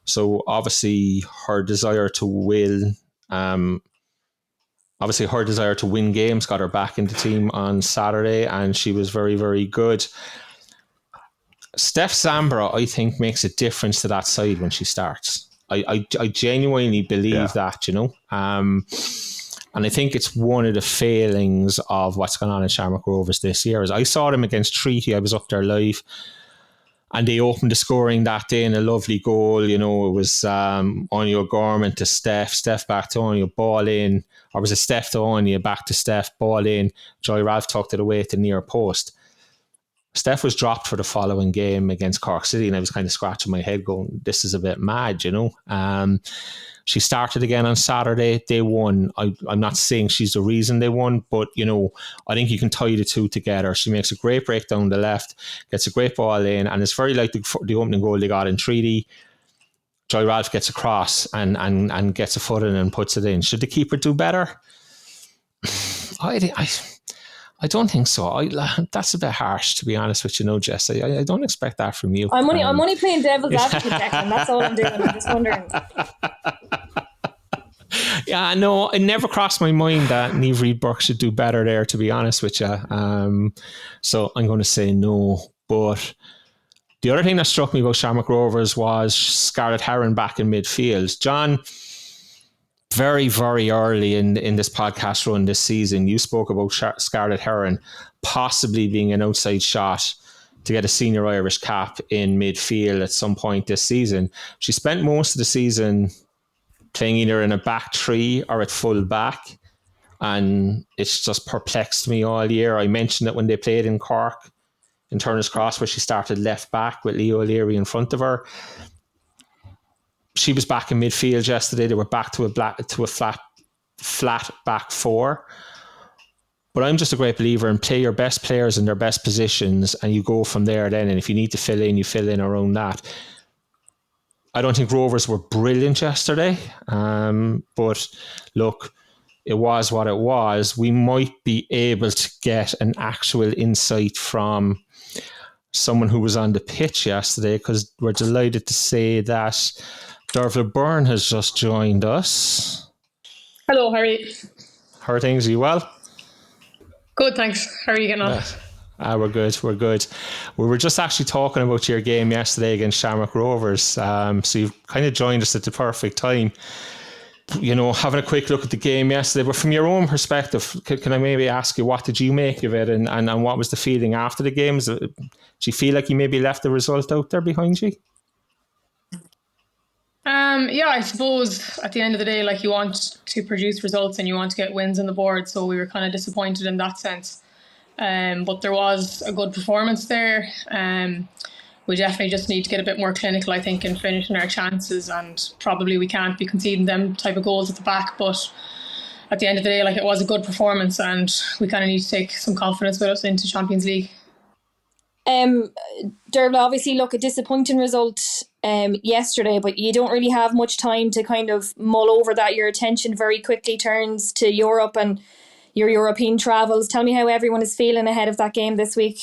So obviously her desire to win games got her back in the team on Saturday, and she was very, very good. Steph Zambra, I think, makes a difference to that side when she starts. I genuinely believe that, you know. And I think it's one of the failings of what's going on in Shamrock Rovers this year. Is I saw them against Treaty. I was up there live, and they opened the scoring that day in a lovely goal. You know, it was Anya Gorman to Steph back to Anya, ball in. Or was it Steph to Anya, back to Steph, ball in. Joy Ralph tucked it away to near post. Steph was dropped for the following game against Cork City, and I was kind of scratching my head going, this is a bit mad, you know. She started again on Saturday. They won. I'm not saying she's the reason they won, but, you know, I think you can tie the two together. She makes a great break down the left, gets a great ball in, and it's very like the opening goal they got in Treaty. Joy Ralph gets across and gets a foot in and puts it in. Should the keeper do better? I don't think so. That's a bit harsh, to be honest with you, no, Jess. I don't expect that from you. I'm only playing devil's advocate, Declan. That's all I'm doing. I'm just wondering. Yeah, no, it never crossed my mind that Niamh Reid Burke should do better there, to be honest with you. So I'm going to say no. But the other thing that struck me about Shamrock Rovers was Scarlett Heron back in midfield. John, very, very early in this podcast run this season, you spoke about Scarlett Heron possibly being an outside shot to get a senior Irish cap in midfield at some point this season. She spent most of the season playing either in a back three or at full back, and it's just perplexed me all year. I mentioned it when they played in Cork in Turner's Cross, where she started left back with Leo O'Leary in front of her. She was back in midfield yesterday. They were back to a flat back four. But I'm just a great believer in play your best players in their best positions, and you go from there then. And if you need to fill in, you fill in around that. I don't think Rovers were brilliant yesterday. But look, it was what it was. We might be able to get an actual insight from someone who was on the pitch yesterday, because we're delighted to say that Dearbháile Beirne has just joined us. Hello, Harry. How are things? Are you well? Good, thanks. How are you getting on? We're good. We were just actually talking about your game yesterday against Shamrock Rovers. So you've kind of joined us at the perfect time. You know, having a quick look at the game yesterday, but from your own perspective, can I maybe ask you, what did you make of it, and what was the feeling after the games? Do you feel like you maybe left the result out there behind you? Yeah, I suppose at the end of the day, like, you want to produce results and you want to get wins on the board, so we were kind of disappointed in that sense. But there was a good performance there. We definitely just need to get a bit more clinical, I think, in finishing our chances, and probably we can't be conceding them type of goals at the back. But at the end of the day, like, it was a good performance, and we kind of need to take some confidence with us into Champions League. Dearbháile, obviously, look, a disappointing result yesterday, but you don't really have much time to kind of mull over that. Your attention very quickly turns to Europe and your European travels. Tell me how everyone is feeling ahead of that game this week.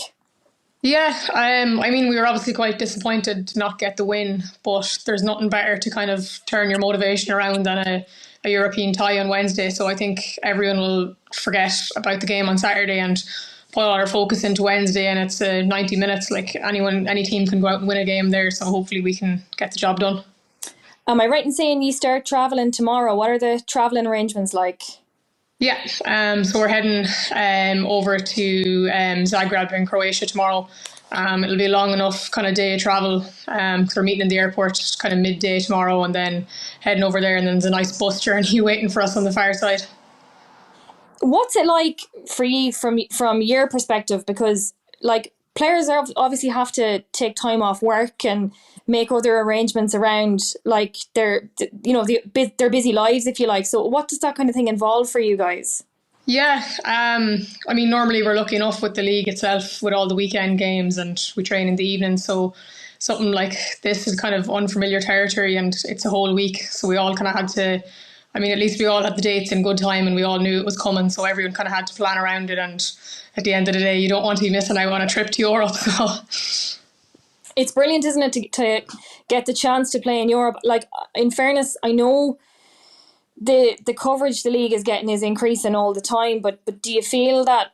Yeah, I mean, we were obviously quite disappointed to not get the win, but there's nothing better to kind of turn your motivation around than a European tie on Wednesday. So I think everyone will forget about the game on Saturday and put all our focus into Wednesday, and it's 90 minutes. Like, any team can go out and win a game there, so hopefully we can get the job done. Am I right in saying you start travelling tomorrow? What are the travelling arrangements like? Yeah, so we're heading over to Zagreb in Croatia tomorrow. It'll be a long enough kind of day of travel. We're meeting in the airport kind of midday tomorrow, and then heading over there, and then there's a nice bus journey waiting for us on the far side. What's it like for you from your perspective? Because, like, players obviously have to take time off work and make other arrangements around, like, their busy lives, if you like. So what does that kind of thing involve for you guys? Yeah, I mean, normally we're lucky enough with the league itself with all the weekend games, and we train in the evening. So something like this is kind of unfamiliar territory, and it's a whole week. So we all kind of had to, I mean, at least we all had the dates in good time and we all knew it was coming. So everyone kind of had to plan around it. And at the end of the day, you don't want to be missing out on a trip to Europe. So it's brilliant, isn't it, to get the chance to play in Europe. Like, in fairness, I know the coverage the league is getting is increasing all the time, but do you feel that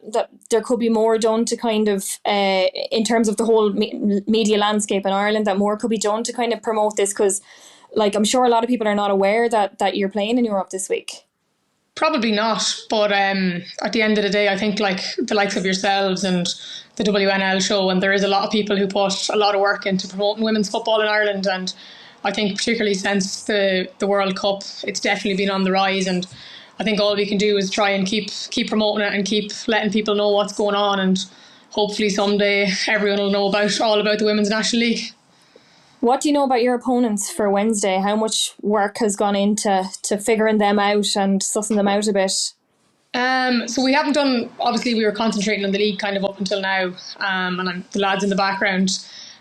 there could be more done to kind of, in terms of the whole media landscape in Ireland, that more could be done to kind of promote this? Because, like, I'm sure a lot of people are not aware that you're playing in Europe this week. Probably not, but at the end of the day, I think, like, the likes of yourselves and the WNL show, and there is a lot of people who put a lot of work into promoting women's football in Ireland, and I think particularly since the World Cup, it's definitely been on the rise, and I think all we can do is try and keep promoting it and keep letting people know what's going on, and hopefully someday everyone will know all about the Women's National League. What do you know about your opponents for Wednesday? How much work has gone into figuring them out and sussing them out a bit? So we haven't done, obviously we were concentrating on the league kind of up until now, and the lads in the background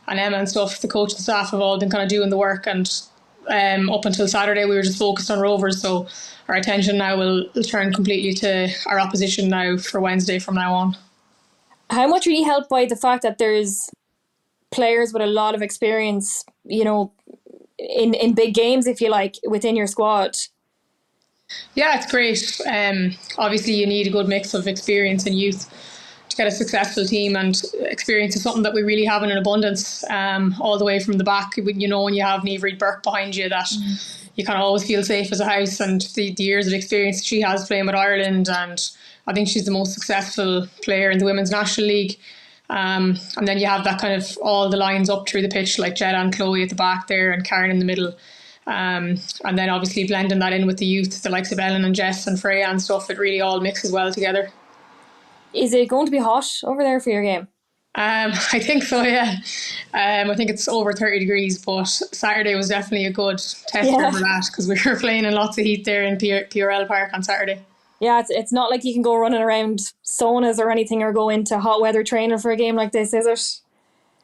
and Emma and stuff, the coach and staff have all been kind of doing the work, and up until Saturday we were just focused on Rovers, so our attention now will turn completely to our opposition now for Wednesday from now on. How much are you helped by the fact that there's players with a lot of experience, you know, in big games, if you like, within your squad? Yeah, it's great. Obviously you need a good mix of experience and youth to get a successful team, and experience is something that we really have in an abundance, all the way from the back. You know, when you have Niamh Burke behind you, that you kind of always feel safe as a house, and the years of experience that she has playing with Ireland, and I think she's the most successful player in the Women's National League. And then you have that kind of all the lines up through the pitch, like Jetta and Chloe at the back there and Karen in the middle. And then obviously blending that in with the youth, the likes of Ellen and Jess and Freya and stuff, it really all mixes well together. Is it going to be hot over there for your game? I think so, yeah. I think it's over 30 degrees, but Saturday was definitely a good tester for that, because we were playing in lots of heat there in PRL Park on Saturday. Yeah, it's not like you can go running around saunas or anything, or go into hot weather training for a game like this, is it?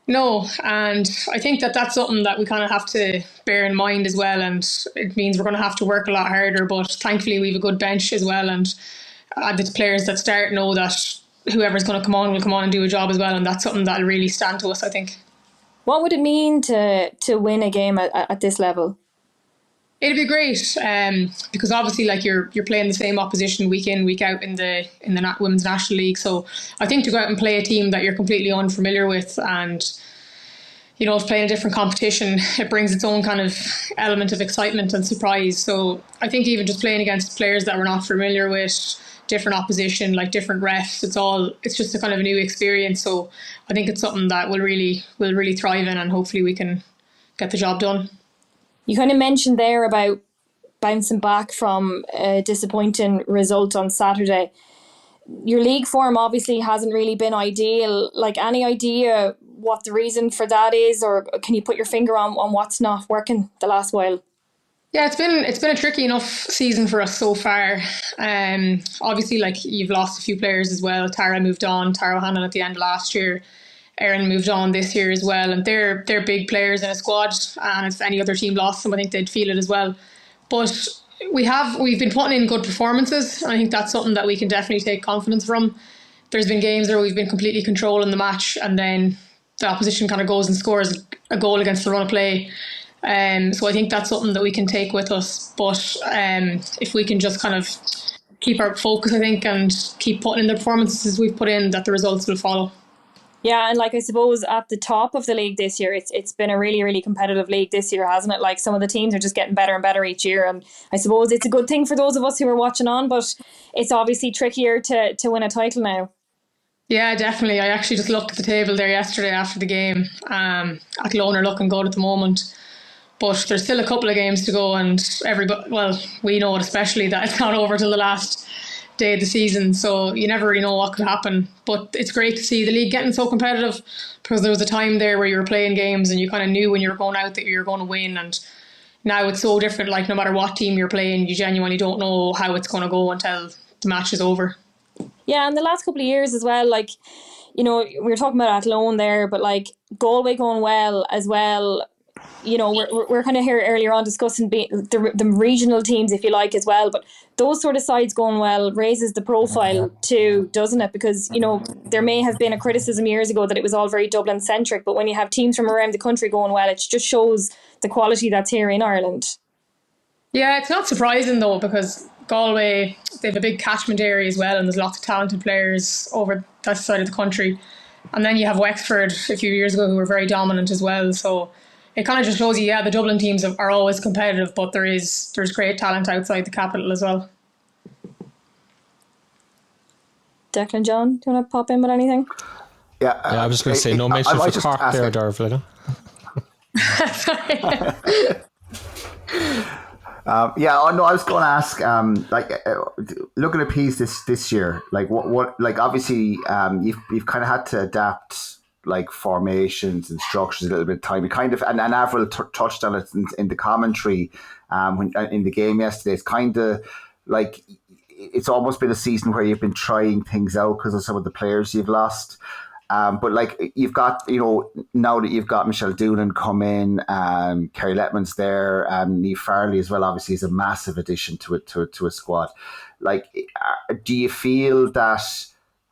No, and I think that that's something that we kind of have to bear in mind as well, and it means we're going to have to work a lot harder, but thankfully we have a good bench as well, and the players that start know that whoever's going to come on will come on and do a job as well, and that's something that'll really stand to us, I think. What would it mean to win a game at this level? It'd be great, because obviously, like, you're playing the same opposition week in, week out in the Women's National League. So I think to go out and play a team that you're completely unfamiliar with, and if playing a different competition, it brings its own kind of element of excitement and surprise. So I think even just playing against players that we're not familiar with, different opposition, like different refs, it's just a kind of a new experience. So I think it's something that we'll really thrive in, and hopefully we can get the job done. You kind of mentioned there about bouncing back from a disappointing result on Saturday. Your league form obviously hasn't really been ideal. Like, any idea what the reason for that is, or can you put your finger on what's not working the last while? Yeah, it's been a tricky enough season for us so far. Obviously, like, you've lost a few players as well. Tara moved on, Tara O'Hanlon at the end of last year. Erin moved on this year as well, and they're big players in a squad, and if any other team lost them, I think they'd feel it as well. But we've been putting in good performances, and I think that's something that we can definitely take confidence from. There's been games where we've been completely controlling the match, and then the opposition kind of goes and scores a goal against the run of play. So I think that's something that we can take with us. But if we can just kind of keep our focus, I think, and keep putting in the performances we've put in, that the results will follow. Yeah, and like, I suppose at the top of the league this year, it's been a really, really competitive league this year, hasn't it? Like, some of the teams are just getting better and better each year, and I suppose it's a good thing for those of us who are watching on, but it's obviously trickier to win a title now. Yeah, definitely. I actually just looked at the table there yesterday after the game. Athlone are looking good at the moment, but there's still a couple of games to go, and we know it, especially, that it's not over till the last day of the season, so you never really know what could happen. But it's great to see the league getting so competitive, because there was a time there where you were playing games and you kind of knew when you were going out that you were going to win, and now it's so different. Like, no matter what team you're playing, you genuinely don't know how it's going to go until the match is over. Yeah, and the last couple of years as well, like, we were talking about Athlone there, but like Galway going well as well. We're kind of here earlier on discussing the regional teams, if you like, as well. But those sort of sides going well raises the profile too, doesn't it? Because, there may have been a criticism years ago that it was all very Dublin centric. But when you have teams from around the country going well, it just shows the quality that's here in Ireland. Yeah, it's not surprising though, because Galway, they have a big catchment area as well, and there's lots of talented players over that side of the country. And then you have Wexford a few years ago, who were very dominant as well. So it kind of just shows you, the Dublin teams are always competitive, but there's great talent outside the capital as well. Declan, John, do you want to pop in with anything? Yeah, I was going to say, no mention for Cork there, Dearbháile. I was going to ask, looking at Peas this year, like what obviously you've kind of had to adapt, like, formations and structures a little bit of time. You kind of, and Avril touched on it in the commentary when in the game yesterday. It's kind of like, it's almost been a season where you've been trying things out because of some of the players you've lost. But like, you've got, now that you've got Michelle Doonan come in, Kerry Letman's there, Niamh Farley as well, obviously, is a massive addition to a squad. Like, do you feel that,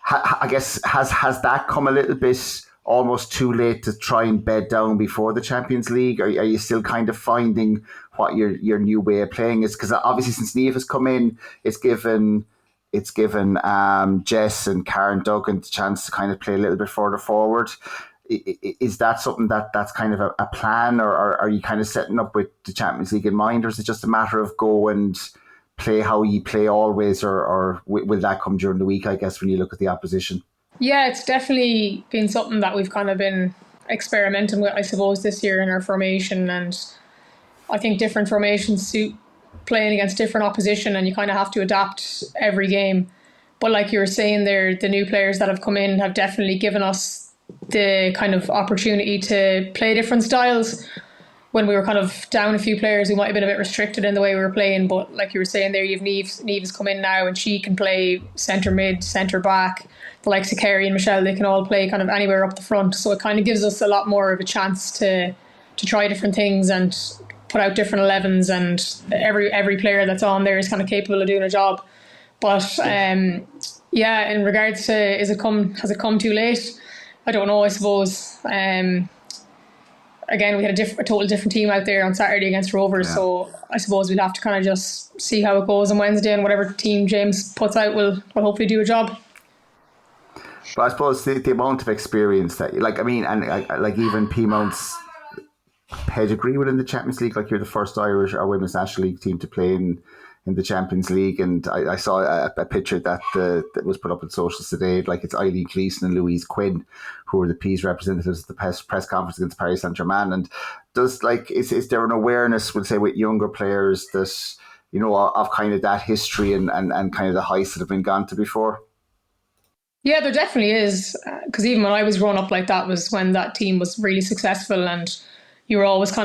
I guess, has that come a little bit almost too late to try and bed down before the Champions League? Or are you still kind of finding what your new way of playing is? Because obviously, since Niamh has come in, it's given Jess and Karen Duggan the chance to kind of play a little bit further forward. Is that something that's kind of a plan, or are you kind of setting up with the Champions League in mind, or is it just a matter of go and play how you play always, or will that come during the week, I guess, when you look at the opposition? Yeah, it's definitely been something that we've kind of been experimenting with, I suppose, this year in our formation, and I think different formations suit playing against different opposition, and you kind of have to adapt every game. But like you were saying there, the new players that have come in have definitely given us the kind of opportunity to play different styles, when we were kind of down a few players, we might have been a bit restricted in the way we were playing. But like you were saying there, you've Neve has come in now, and she can play centre mid, centre back. The likes of Carrie and Michelle, they can all play kind of anywhere up the front. So it kind of gives us a lot more of a chance to try different things and put out different 11s, and every player that's on there is kind of capable of doing a job. But in regards to has it come too late? I don't know, I suppose. Again, we had a total different team out there on Saturday against Rovers, so I suppose we'll have to kind of just see how it goes on Wednesday, and whatever team James puts out will hopefully do a job. But I suppose the amount of experience that, like, I mean, and like even Peamount's pedigree within the Champions League, like you're the first Irish or Women's National League team to play in the Champions League, and I saw a picture that was put up on socials today, like it's Eileen Gleeson and Louise Quinn who are the P's representatives at the press conference against Paris Saint-Germain. And is there an awareness, we'll say, with younger players that, you know, of kind of that history and kind of the heights that have been gone to before? Yeah, there definitely is, because even when I was growing up, like, that was when that team was really successful, and you were always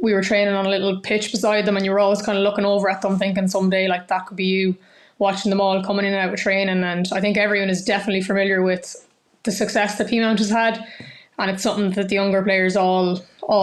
we were training on a little pitch beside them, and you were always kind of looking over at them thinking someday, like, that could be you, watching them all coming in and out of training. And I think everyone is definitely familiar with the success that Peamount has had, and it's something that the younger players all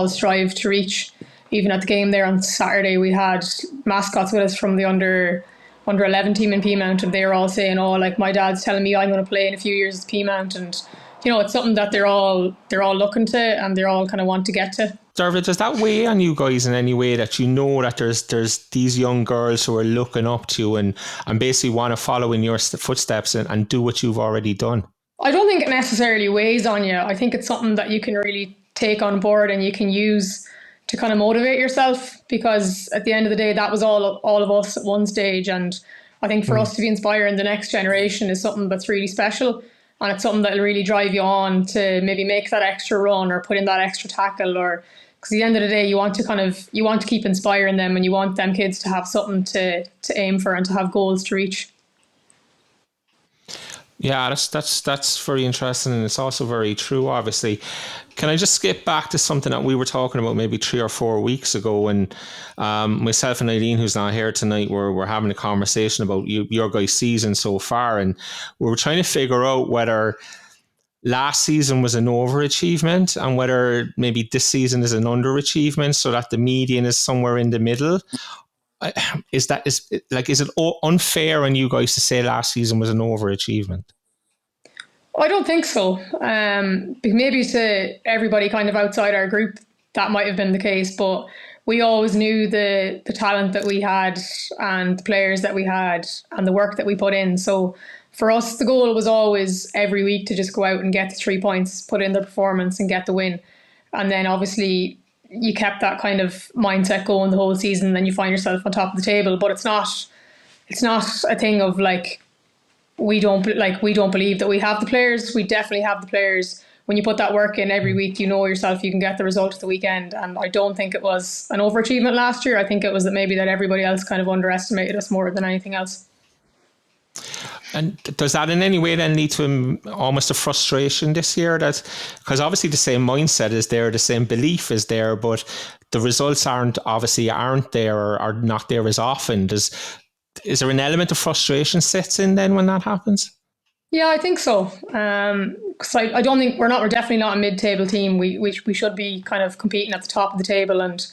strive to reach. Even at the game there on Saturday, we had mascots with us from the under 11 team in Peamount, and they were all saying, oh, like, my dad's telling me I'm going to play in a few years at Peamount. And, you know, it's something that they're all looking to, and they're all kind of want to get to. Derva, does that weigh on you guys in any way, that you know that there's these young girls who are looking up to you and basically want to follow in your footsteps and do what you've already done? I don't think it necessarily weighs on you. I think it's something that you can really take on board and you can use to kind of motivate yourself, because at the end of the day, that was all of us at one stage. And I think for us to be inspiring the next generation is something that's really special. And it's something that'll really drive you on to maybe make that extra run or put in that extra tackle, or because at the end of the day, you want to keep inspiring them, and you want them kids to have something to aim for and to have goals to reach. Yeah, that's very interesting, and it's also very true, obviously. Can I just skip back to something that we were talking about maybe 3 or 4 weeks ago, and myself and Eileen, who's not here tonight, we're having a conversation about your guys' season so far, and we were trying to figure out whether last season was an overachievement and whether maybe this season is an underachievement, so that the median is somewhere in the middle. Is it unfair on you guys to say last season was an overachievement? I don't think so. Maybe to everybody kind of outside our group, that might have been the case, but we always knew the talent that we had and the players that we had and the work that we put in. So for us, the goal was always every week to just go out and get the 3 points, put in the performance and get the win. And then obviously you kept that kind of mindset going the whole season, and then you find yourself on top of the table. But it's not a thing of like, we don't believe that we have the players. We definitely have the players. When you put that work in every week, you know yourself you can get the result at the weekend. And I don't think it was an overachievement last year. I think it was that maybe that everybody else kind of underestimated us more than anything else. And does that in any way then lead to almost a frustration this year? That because obviously the same mindset is there, the same belief is there, but the results aren't there or are not there as often. Is there an element of frustration sets in then when that happens? Yeah, I think so. Because I don't think we're definitely not a mid-table team. We should be kind of competing at the top of the table. And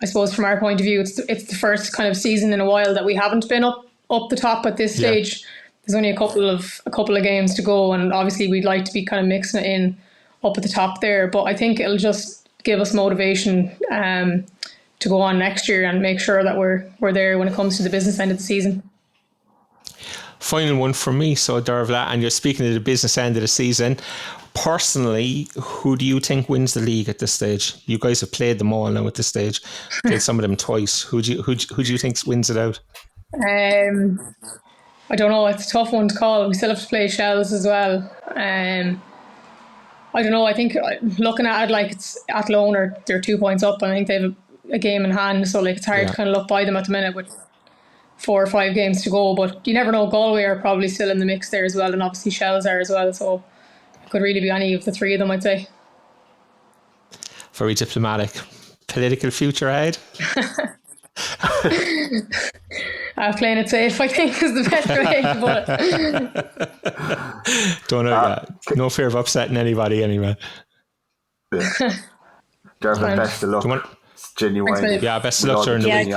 I suppose from our point of view, it's the first kind of season in a while that we haven't been up the top at this stage. There's only a couple of games to go, and obviously we'd like to be kind of mixing it in up at the top there. But I think it'll just give us motivation to go on next year and make sure that we're there when it comes to the business end of the season. Final one from me. So Dearbháile, and you're speaking of the business end of the season. Personally, who do you think wins the league at this stage? You guys have played them all now at this stage. Played some of them twice. Who do you think wins it out? I don't know. It's a tough one to call. We still have to play Shells as well. I don't know. I think looking at it, like, it's Athlone, or they're 2 points up, and I think they have a game in hand. So like, it's hard to kind of look by them at the minute with 4 or 5 games to go. But you never know. Galway are probably still in the mix there as well, and obviously Shells are as well. So it could really be any of the 3 of them, I'd say. Very diplomatic. political future ahead? Playing it safe, I think, is the best way to put it. Don't know. No fear of upsetting anybody anyway. Yeah. Dearbháile, best of luck. It's genuine. Thanks, yeah, best of luck during the week.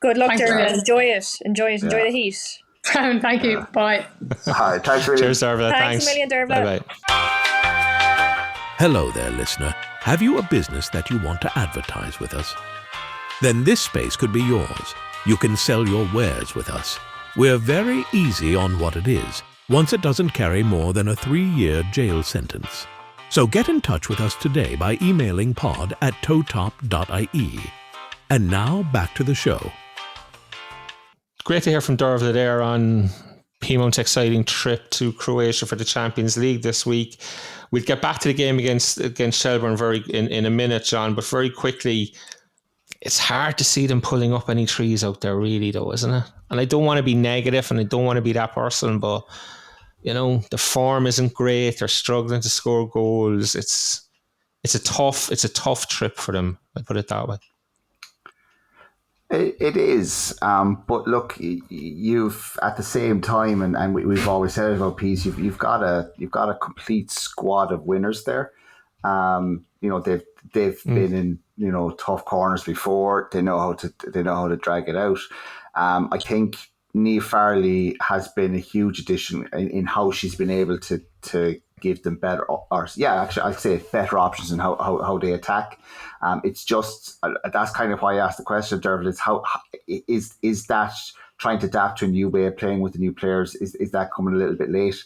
Good luck, Thanks, Dearbháile. Enjoy it. Enjoy the heat. Thank you. Bye. Hi, thanks really. Cheers, Dearbháile. Thanks a million, Dearbháile. Bye-bye. Hello there, listener. Have you a business that you want to advertise with us? Then this space could be yours. You can sell your wares with us. We're very easy on what it is, once it doesn't carry more than a 3-year jail sentence. So get in touch with us today by emailing pod@totop.ie. And now back to the show. Great to hear from Dearbháile there on Peamount's exciting trip to Croatia for the Champions League this week. We'll get back to the game against Shelbourne in a minute, John, but very quickly, it's hard to see them pulling up any trees out there, really, though, isn't it? And I don't want to be negative and I don't want to be that person, but, you know, the form isn't great. They're struggling to score goals. It's a tough trip for them. I put it that way. It is, but look, you've at the same time, and we've always said it about Peace. You've got a complete squad of winners there. You know, they've been in, you know, tough corners before. They know how to drag it out. I think Niamh Farley has been a huge addition in how she's been able to give them better, actually I'd say better options in how they attack. It's just that's kind of why I asked the question, Dearbháile, is how is that trying to adapt to a new way of playing with the new players? Is that coming a little bit late?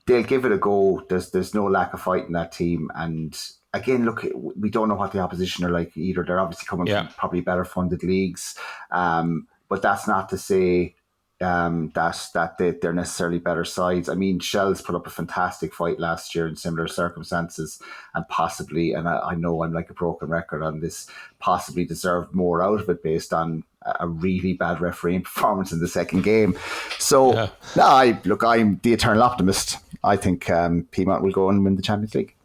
They'll give it a go. There's no lack of fight in that team, and again, look, we don't know what the opposition are like either. They're obviously coming from probably better funded leagues, but that's not to say that they're necessarily better sides. I mean, Shells put up a fantastic fight last year in similar circumstances, and possibly, and I know I'm like a broken record on this, possibly deserved more out of it based on a really bad refereeing performance in the second game. So, I'm the eternal optimist. I think Peamount will go and win the Champions League.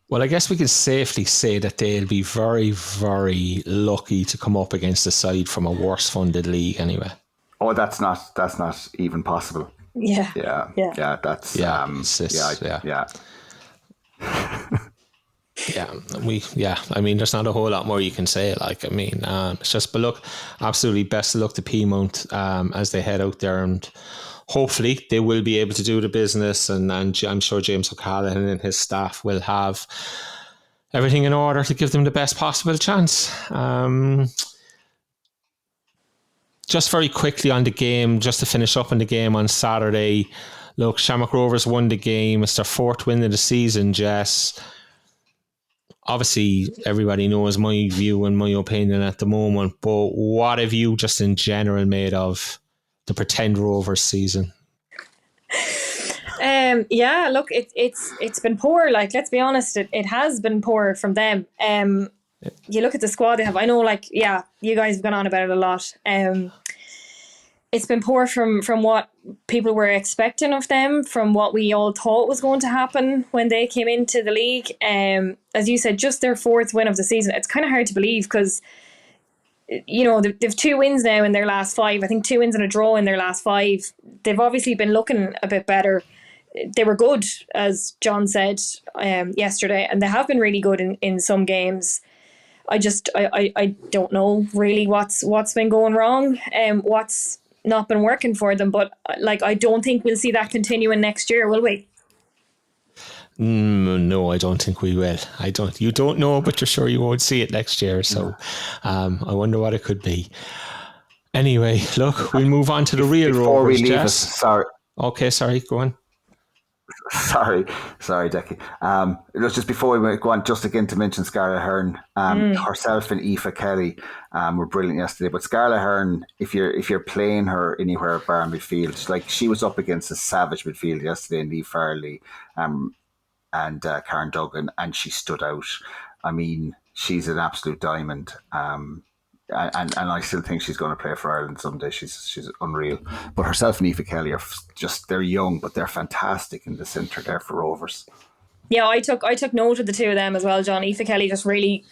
Well, I guess we can safely say that they'll be very, very lucky to come up against a side from a worse funded league anyway. Oh, that's not even possible. Yeah. That's I mean, there's not a whole lot more you can say. It's just, but look, absolutely best of luck to Peamount as they head out there, and hopefully they will be able to do the business, and I'm sure James O'Callaghan and his staff will have everything in order to give them the best possible chance. Just very quickly on the game, just to finish up on the game on Saturday. Look, Shamrock Rovers won the game. It's their 4th win of the season, Jess. Obviously, everybody knows my view and my opinion at the moment, but what have you just in general made of the pretend Rovers season? Look, it's been poor. Like, let's be honest, it has been poor from them. You look at the squad they have. I know, you guys have gone on about it a lot. It's been poor from what people were expecting of them, from what we all thought was going to happen when they came into the league. As you said, just their 4th win of the season. It's kind of hard to believe because, you know, they've 2 wins now in their last 5. I think 2 wins and a draw in their last 5. They've obviously been looking a bit better. They were good, as John said yesterday, and they have been really good in some games. I don't know really what's been going wrong and what's not been working for them, but I don't think we'll see that continuing next year, will we? No, I don't think we will. You don't know, but you're sure you won't see it next year. So I wonder what it could be. Anyway, look, we'll move on to the real before Rovers. We leave Jess. sorry. Okay, sorry, go on. Sorry, Decky. Just before we go on, just again to mention Scarlett Hearn, herself and Aoife Kelly were brilliant yesterday. But Scarlett Hearn, if you're playing her anywhere bar midfield, like she was up against a savage midfield yesterday, in Niamh Farley and Karen Duggan, and she stood out. I mean, she's an absolute diamond. And I still think she's going to play for Ireland someday. She's unreal. But herself and Aoife Kelly they're young, but they're fantastic in the centre there for Rovers. Yeah, I took note of the two of them as well, John. Aoife Kelly just really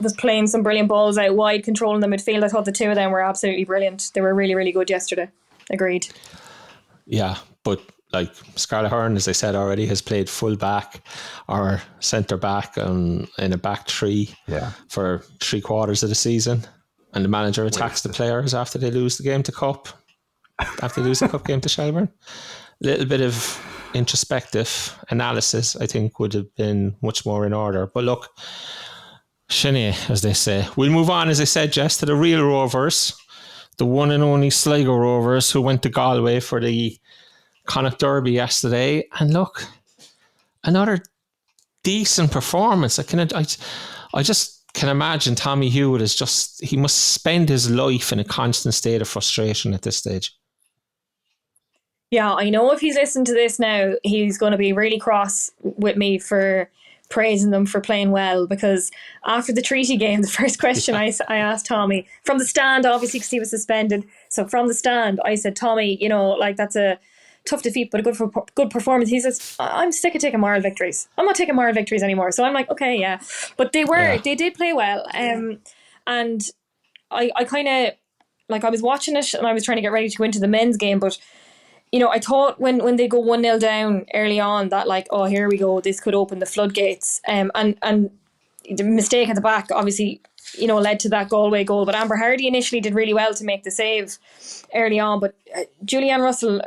was playing some brilliant balls out wide, controlling the midfield. I thought the two of them were absolutely brilliant. They were really, really good yesterday. Agreed. Yeah, but like Scarlett Hearn, as I said already, has played full back or centre back in a back three for 3/4 of the season. And the manager attacks the players after they lose the game to Cup. After they lose the Cup game to Shelbourne. A little bit of introspective analysis, I think, would have been much more in order. But look, Sinead, as they say. We'll move on, as I said, Jess, to the real Rovers, the one and only Sligo Rovers, who went to Galway for the Connacht Derby yesterday. And look, another decent performance. I just can imagine Tommy Hewitt he must spend his life in a constant state of frustration at this stage. Yeah, I know if he's listening to this now, he's going to be really cross with me for praising them for playing well, because after the treaty game, the first question I asked Tommy, from the stand, obviously, because he was suspended. So from the stand, I said, Tommy, that's a tough defeat, but a good performance. He says, I'm sick of taking moral victories. I'm not taking moral victories anymore. So I'm like, okay, yeah. But they did play well. And I kind of, I was watching it and I was trying to get ready to go into the men's game, but I thought when they go 1-0 down early on that oh, here we go, this could open the floodgates. And the mistake at the back obviously, led to that Galway goal. But Amber Hardy initially did really well to make the save early on. But Julianne Russell,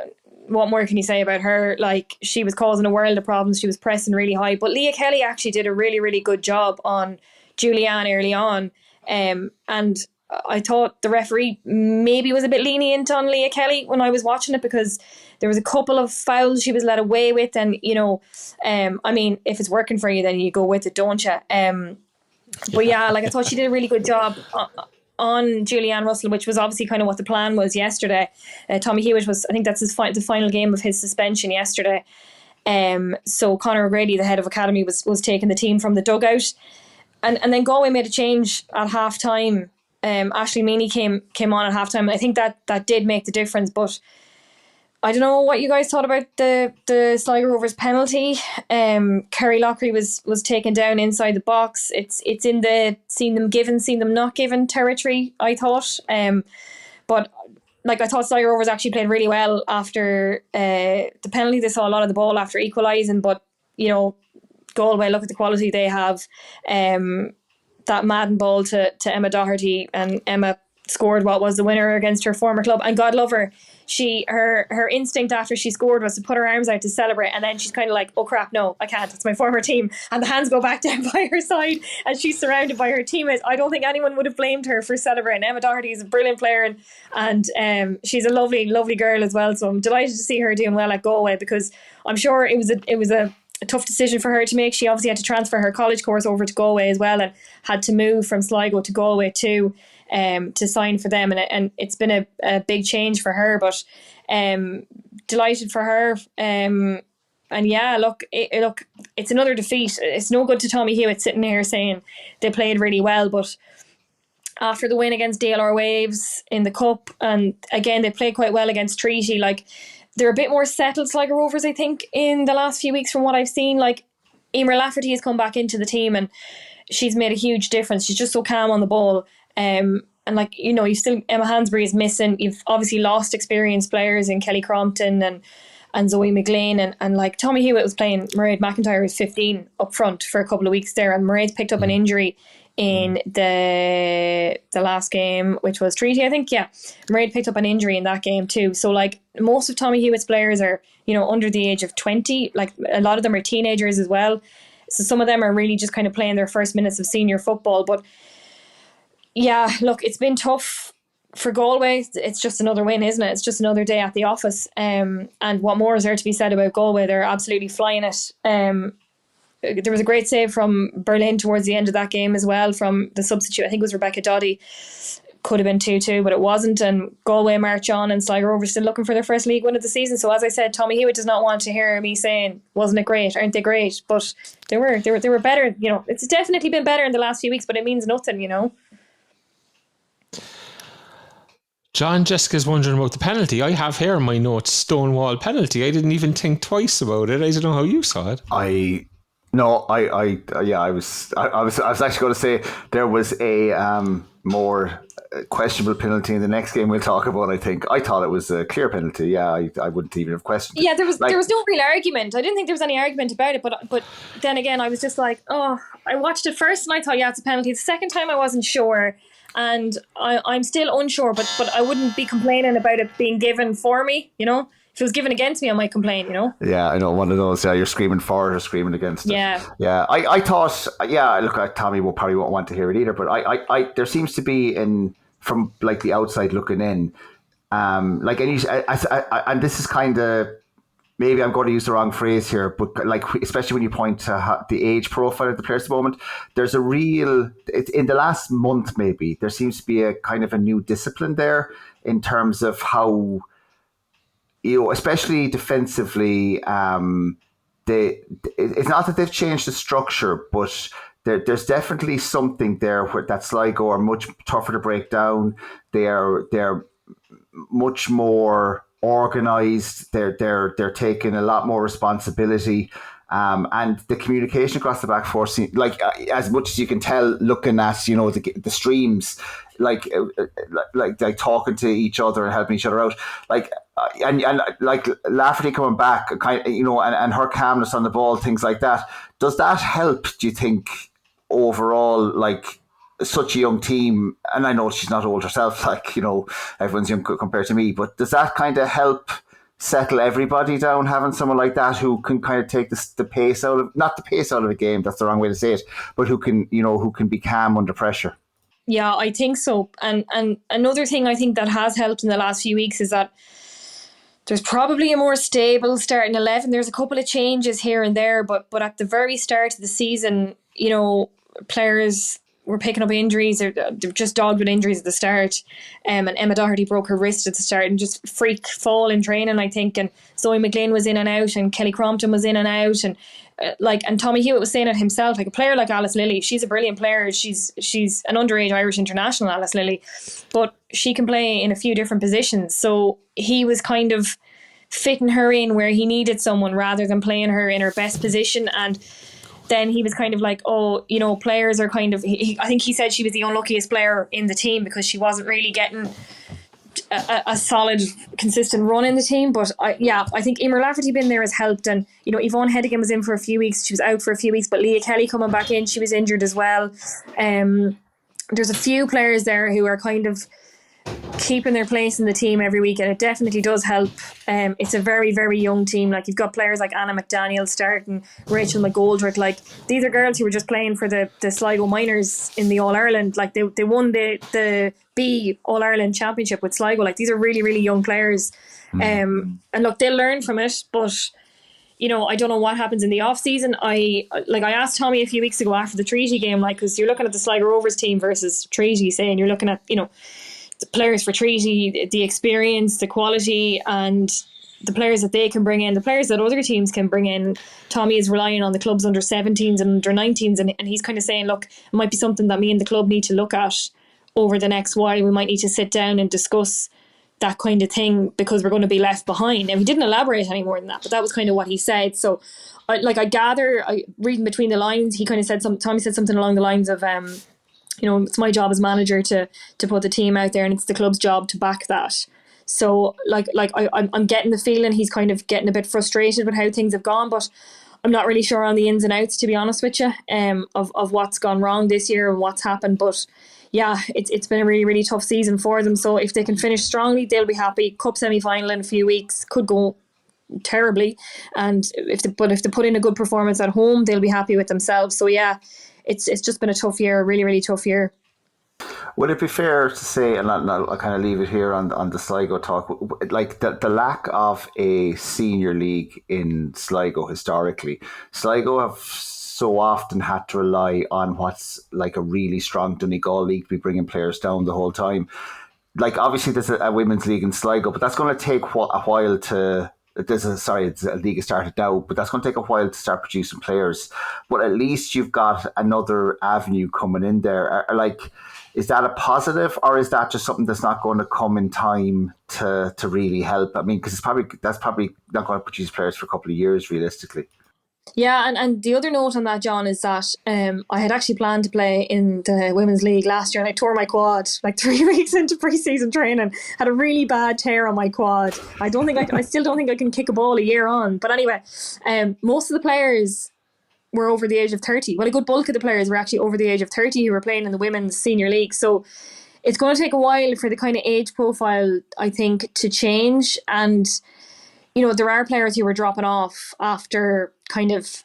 what more can you say about her? She was causing a world of problems. She was pressing really high. But Leah Kelly actually did a really, really good job on Julianne early on. And I thought the referee maybe was a bit lenient on Leah Kelly when I was watching it, because there was a couple of fouls she was led away with, and if it's working for you, then you go with it, don't you? But yeah, I thought she did a really good job on Julianne Russell, which was obviously kind of what the plan was yesterday. Tommy Hewitt was, I think that's the final game of his suspension yesterday. So Conor O'Grady, the head of academy, was taking the team from the dugout, and then Galway made a change at half time. Ashley Meany came on at halftime, and I think that did make the difference. But I don't know what you guys thought about the Sligo Rovers penalty. Kerry Lockery was taken down inside the box. It's in the seen them given, seen them not given territory, I thought. But I thought Sligo Rovers actually played really well after the penalty. They saw a lot of the ball after equalising, but Galway, look at the quality they have. That Madden ball to Emma Doherty, and Emma scored what was the winner against her former club. And God love her, her instinct after she scored was to put her arms out to celebrate, and then she's kind of like, oh crap, no, I can't, it's my former team, and the hands go back down by her side as she's surrounded by her teammates. I don't think anyone would have blamed her for celebrating. Emma Doherty is a brilliant player, and she's a lovely, lovely girl as well. So I'm delighted to see her doing well at Galway, because I'm sure it was a tough decision for her to make. She obviously had to transfer her college course over to Galway as well, and had to move from Sligo to Galway too, to sign for them, and it's been a big change for her, but delighted for her. And yeah, look, it's another defeat. It's no good to Tommy Hewitt sitting here saying they played really well, but after the win against DLR Waves in the Cup, and again they played quite well against Treaty, they're a bit more settled, Sligo Rovers, I think, in the last few weeks from what I've seen. Emer Lafferty has come back into the team, and she's made a huge difference. She's just so calm on the ball. And you still, Emma Hansberry is missing. You've obviously lost experienced players in Kelly Crompton and Zoe McGlean, and Tommy Hewitt was playing Mairead McIntyre, who's 15, up front for a couple of weeks there, and Mairead's picked up an injury in the last game, which was Treaty, I think. Yeah, Mairead picked up an injury in that game too. So most of Tommy Hewitt's players are under the age of 20. A lot of them are teenagers as well. So some of them are really just kind of playing their first minutes of senior football. But yeah, look, it's been tough for Galway. It's just another win, isn't it? It's just another day at the office. And what more is there to be said about Galway? They're absolutely flying it. There was a great save from Berlin towards the end of that game as well, from the substitute. I think it was Rebecca Doddy. Could have been 2-2, but it wasn't. And Galway march on, and Sligo Rovers still looking for their first league win of the season. So as I said, Tommy Hewitt does not want to hear me saying, wasn't it great? Aren't they great? But they were better. It's definitely been better in the last few weeks, but it means nothing, John, Jessica's wondering about the penalty. I have here in my notes, Stonewall penalty. I didn't even think twice about it. I don't know how you saw it. No, I was actually going to say there was a more questionable penalty in the next game we'll talk about. I thought it was a clear penalty. Yeah, I wouldn't even have questioned it. Yeah, there was no real argument. I didn't think there was any argument about it, but then again, I was just like, oh, I watched it first and I thought, yeah, it's a penalty. The second time, I wasn't sure, and I'm still unsure. But I wouldn't be complaining about it being given for me. If it was given against me, I might complain. Yeah, I know, one of those. Yeah, you're screaming for it or screaming against it. Yeah. I thought. Yeah, look, Tommy will probably won't want to hear it either. But I there seems to be from like the outside looking in, like and this is kind of, maybe I'm going to use the wrong phrase here, but like, especially when you point to the age profile of the players at the moment, there's a real, in the last month maybe, there seems to be a kind of a new discipline there in terms of how, especially defensively, it's not that they've changed the structure, but there's definitely something there that Sligo are much tougher to break down. They're much more organised. They're taking a lot more responsibility. And the communication across the back four, like as much as you can tell, looking at the streams, like talking to each other and helping each other out, like and like Lafferty coming back, kind of, and her calmness on the ball, things like that. Does that help? Do you think overall, like such a young team? And I know she's not old herself, like everyone's young compared to me, but does that kind of help settle everybody down, having someone like that who can kind of take the pace out of, not the pace out of a game, that's the wrong way to say it, but who can be calm under pressure? Yeah, I think so. And another thing I think that has helped in the last few weeks is that there's probably a more stable starting 11. There's a couple of changes here and there, but at the very start of the season, players were picking up injuries, or they're just dogged with injuries at the start. And Emma Doherty broke her wrist at the start and just freak fall in training, I think. And Zoe McGlynn was in and out, and Kelly Crompton was in and out, and and Tommy Hewitt was saying it himself. Like a player like Alice Lilly, she's a brilliant player. She's an underage Irish international, Alice Lilly, but she can play in a few different positions. So he was kind of fitting her in where he needed someone rather than playing her in her best position. And then he was kind of like, players are kind of, I think he said she was the unluckiest player in the team because she wasn't really getting a solid, consistent run in the team. But I think Emer Lafferty being there has helped. And, Yvonne Hedigan was in for a few weeks. She was out for a few weeks, but Leah Kelly coming back in, she was injured as well. There's a few players there who are kind of keeping their place in the team every week, and it definitely does help. It's a very, very young team. Like, you've got players like Anna McDaniel starting, Rachel McGoldrick. Like, these are girls who were just playing for the Sligo Minors in the All-Ireland. Like, they won the B All-Ireland Championship with Sligo. Like, these are really, really young players. And look, they'll learn from it, but I don't know what happens in the off season. I asked Tommy a few weeks ago after the Treaty game, because you're looking at the Sligo Rovers team versus Treaty, saying you're looking at the players for Treaty, the experience, the quality, and the players that they can bring in, the players that other teams can bring in. Tommy is relying on the club's under 17s and under 19s, and he's kind of saying, look, it might be something that me and the club need to look at over the next while. We might need to sit down and discuss that kind of thing because we're going to be left behind. And he didn't elaborate any more than that, but that was kind of what he said. So I reading between the lines, he kind of said Tommy said something along the lines of, it's my job as manager to put the team out there, and it's the club's job to back that. So I'm getting the feeling he's kind of getting a bit frustrated with how things have gone, but I'm not really sure on the ins and outs, to be honest with you, of what's gone wrong this year and what's happened. But yeah, it's been a really, really tough season for them. So if they can finish strongly, they'll be happy. Cup semi-final in a few weeks could go terribly, and if they put in a good performance at home, they'll be happy with themselves. So yeah, it's just been a tough year, a really, really tough year. Would it be fair to say, and I'll kind of leave it here on the Sligo talk, like the lack of a senior league in Sligo historically? Sligo have so often had to rely on what's like a really strong Donegal league to be bringing players down the whole time. Like, obviously there's a women's league in Sligo, but that's going to take a while to... it's a league has started now, but that's going to take a while to start producing players. But at least you've got another avenue coming in there. Is that a positive, or is that just something that's not going to come in time to really help? I mean, because that's probably not going to produce players for a couple of years, realistically. Yeah, and the other note on that, John, is that I had actually planned to play in the Women's League last year, and I tore my quad like 3 weeks into pre-season training. Had a really bad tear on my quad. I still don't think I can kick a ball a year on. But anyway, most of the players were over the age of 30. Well, a good bulk of the players were actually over the age of 30 who were playing in the Women's Senior League. So it's going to take a while for the kind of age profile, I think, to change. And there are players who were dropping off after kind of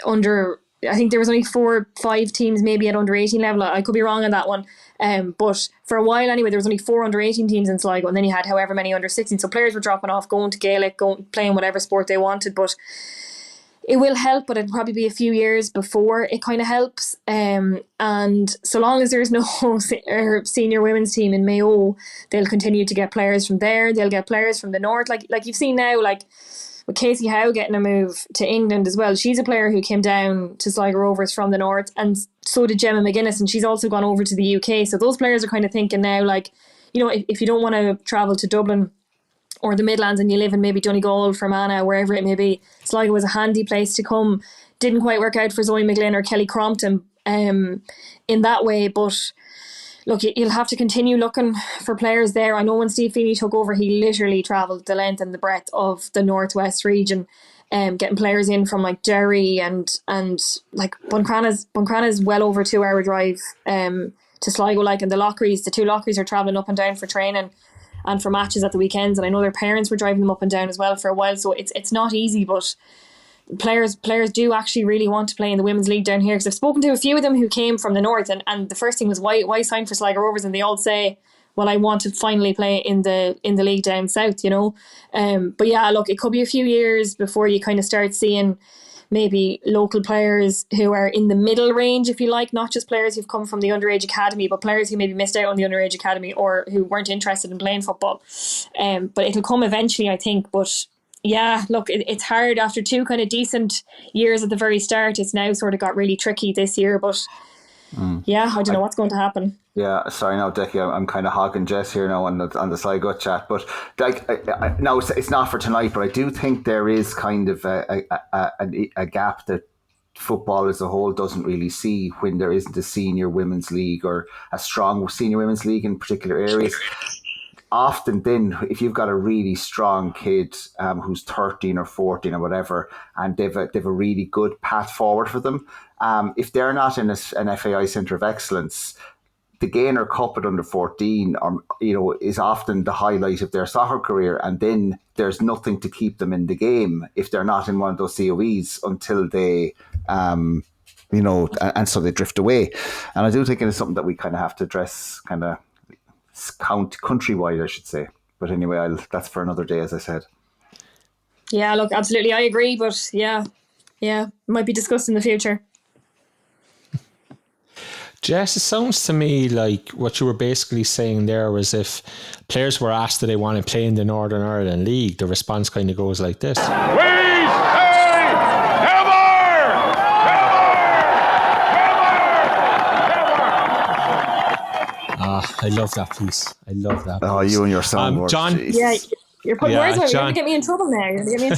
under, I think there was only 4 or 5 teams maybe at under 18 level. I could be wrong on that one. But for a while anyway, there was only 4 under 18 teams in Sligo, and then you had however many under 16. So players were dropping off, going to Gaelic, playing whatever sport they wanted. But it will help, but it'll probably be a few years before it kind of helps. And so long as there's no senior women's team in Mayo, they'll continue to get players from there. They'll get players from the north, like you've seen now, like with Casey Howe getting a move to England as well. She's a player who came down to Sligo Rovers from the north, and so did Gemma McGuinness, and she's also gone over to the UK. So those players are kind of thinking now, like, if you don't want to travel to Dublin or the Midlands and you live in maybe Donegal, Fermanagh, wherever it may be, Sligo was a handy place to come. Didn't quite work out for Zoe McGlynn or Kelly Crompton in that way, but look, you'll have to continue looking for players there. I know when Steve Feeney took over, he literally travelled the length and the breadth of the Northwest region, getting players in from like Derry and like Buncrana's well over 2-hour drive to Sligo, like, and the Lockeries, the 2 Lockeries are travelling up and down for training and for matches at the weekends, and I know their parents were driving them up and down as well for a while, so it's not easy, but players do actually really want to play in the Women's League down here, because I've spoken to a few of them who came from the north, and the first thing was why sign for Sligo Rovers, and they all say, well, I want to finally play in the league down south, but yeah, look, it could be a few years before you kind of start seeing maybe local players who are in the middle range, if you like, not just players who've come from the underage academy, but players who maybe missed out on the underage academy or who weren't interested in playing football. But it'll come eventually, I think. But yeah, look, it's hard after 2 kind of decent years at the very start. It's now sort of got really tricky this year, but yeah, I don't know what's going to happen. Yeah, sorry now, Decky, I'm kind of hogging Jess here now on the Sligo chat, but like, no, it's not for tonight, but I do think there is kind of a gap that football as a whole doesn't really see when there isn't a senior women's league or a strong senior women's league in particular areas. Often then, if you've got a really strong kid who's 13 or 14 or whatever, and they've a really good path forward for them, if they're not in an FAI Centre of Excellence, the Gaynor Cup at under 14 is often the highlight of their soccer career, and then there's nothing to keep them in the game if they're not in one of those COEs until they and so they drift away. And I do think it is something that we kind of have to address kind of countrywide, I should say. But anyway, that's for another day, as I said. Yeah, look, absolutely, I agree, but yeah, might be discussed in the future. Jess, it sounds to me like what you were basically saying there was if players were asked that they want to play in the Northern Ireland League, the response kind of goes like this. I love that piece. I love that piece. Oh, you and your soundboard. John. Jesus. Yeah, you're putting words on. You're going to get me in trouble now. You're going to get me in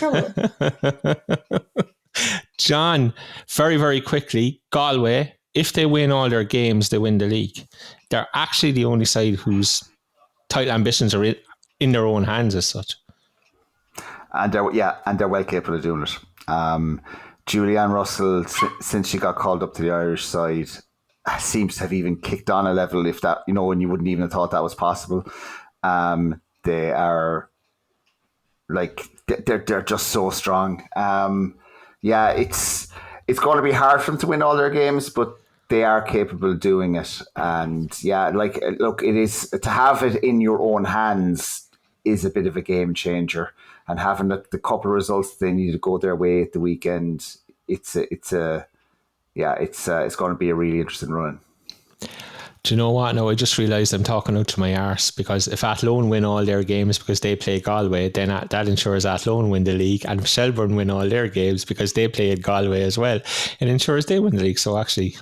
trouble. John, very, very quickly, Galway, if they win all their games, they win the league. They're actually the only side whose title ambitions are in their own hands as such. And they're well capable of doing it. Julianne Russell, since she got called up to the Irish side, seems to have even kicked on a level, if that, and you wouldn't even have thought that was possible. They are like, they're just so strong. It's going to be hard for them to win all their games, but they are capable of doing it. And look, it is, to have it in your own hands is a bit of a game changer. And having the couple of results they need to go their way at the weekend, it's going to be a really interesting run. Do you know what? No, I just realised I'm talking out to my arse, because if Athlone win all their games because they play Galway, then that ensures Athlone win the league, and if Shelbourne win all their games because they play at Galway as well, it ensures they win the league. So actually,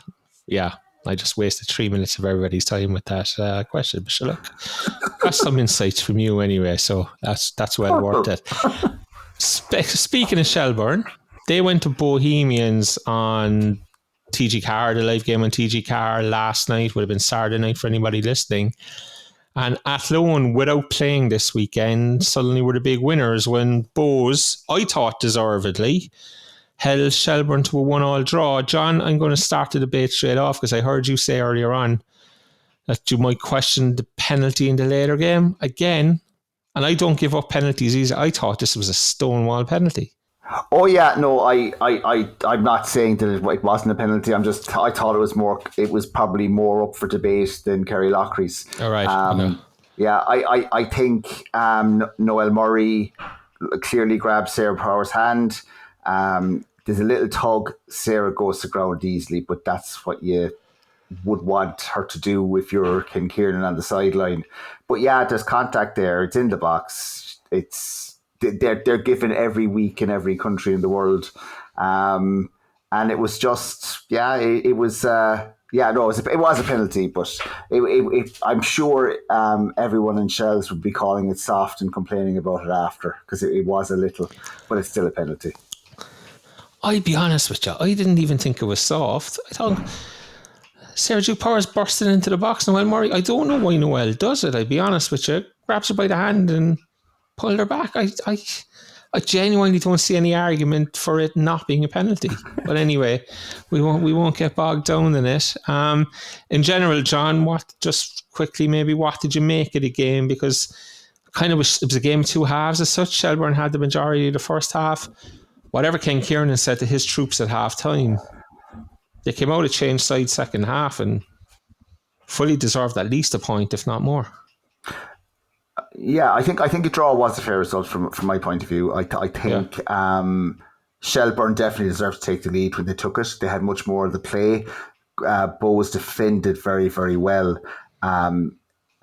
I just wasted 3 minutes of everybody's time with that question. But sure, look, got some insights from you anyway, so that's well worth it. Speaking of Shelbourne, they went to Bohemians on TG Car, the live game on TG Car last night, would have been Saturday night for anybody listening. And Athlone, without playing this weekend, suddenly were the big winners when Bohs, I thought deservedly, held Shelbourne to a 1-1 draw. John, I'm going to start the debate straight off because I heard you say earlier on that you might question the penalty in the later game. Again, and I don't give up penalties easy. I thought this was a stonewall penalty. Oh yeah, no, I'm not saying that it wasn't a penalty. I thought it was probably more up for debate than Kerry Lochree's. All right. Yeah, I think Noel Murray clearly grabbed Sarah Power's hand. There's a little tug. Sarah goes to ground easily, but that's what you would want her to do if you're Ken Kieran on the sideline. But yeah, there's contact there. It's in the box. They're given every week in every country in the world, and it was just it was a penalty, but I'm sure everyone in Shells would be calling it soft and complaining about it after, because it was a little, but it's still a penalty. I'd be honest with you, I didn't even think it was soft. I thought Sarah Duke Powers bursting into the box. Noel Murray, I don't know why Noel does it, I'd be honest with you. Grabs her by the hand and pulled her back. I genuinely don't see any argument for it not being a penalty. But anyway, we won't get bogged down in it. In general, John, what did you make of the game? Because it was a game of two halves as such. Shelbourne had the majority of the first half. Whatever Ken Kieran said to his troops at half time, they came out of change side second half and fully deserved at least a point, if not more. Yeah, I think a draw was a fair result from my point of view. I think Shelbourne definitely deserved to take the lead when they took it. They had much more of the play. Bohs defended very, very well. And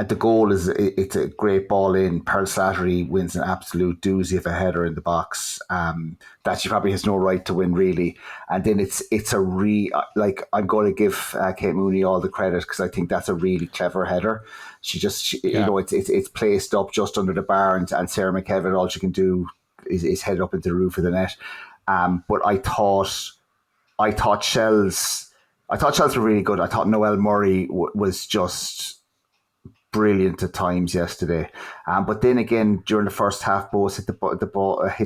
the goal it's a great ball in. Pearl Slattery wins an absolute doozy of a header in the box that she probably has no right to win, really. And then it's I'm going to give Kate Mooney all the credit, because I think that's a really clever header. It's placed up just under the bar, and Sarah McKevin, all she can do is head up into the roof of the net. But I thought Shells were really good. I thought Noel Murray was just brilliant at times yesterday. But then again, during the first half, Bohs hit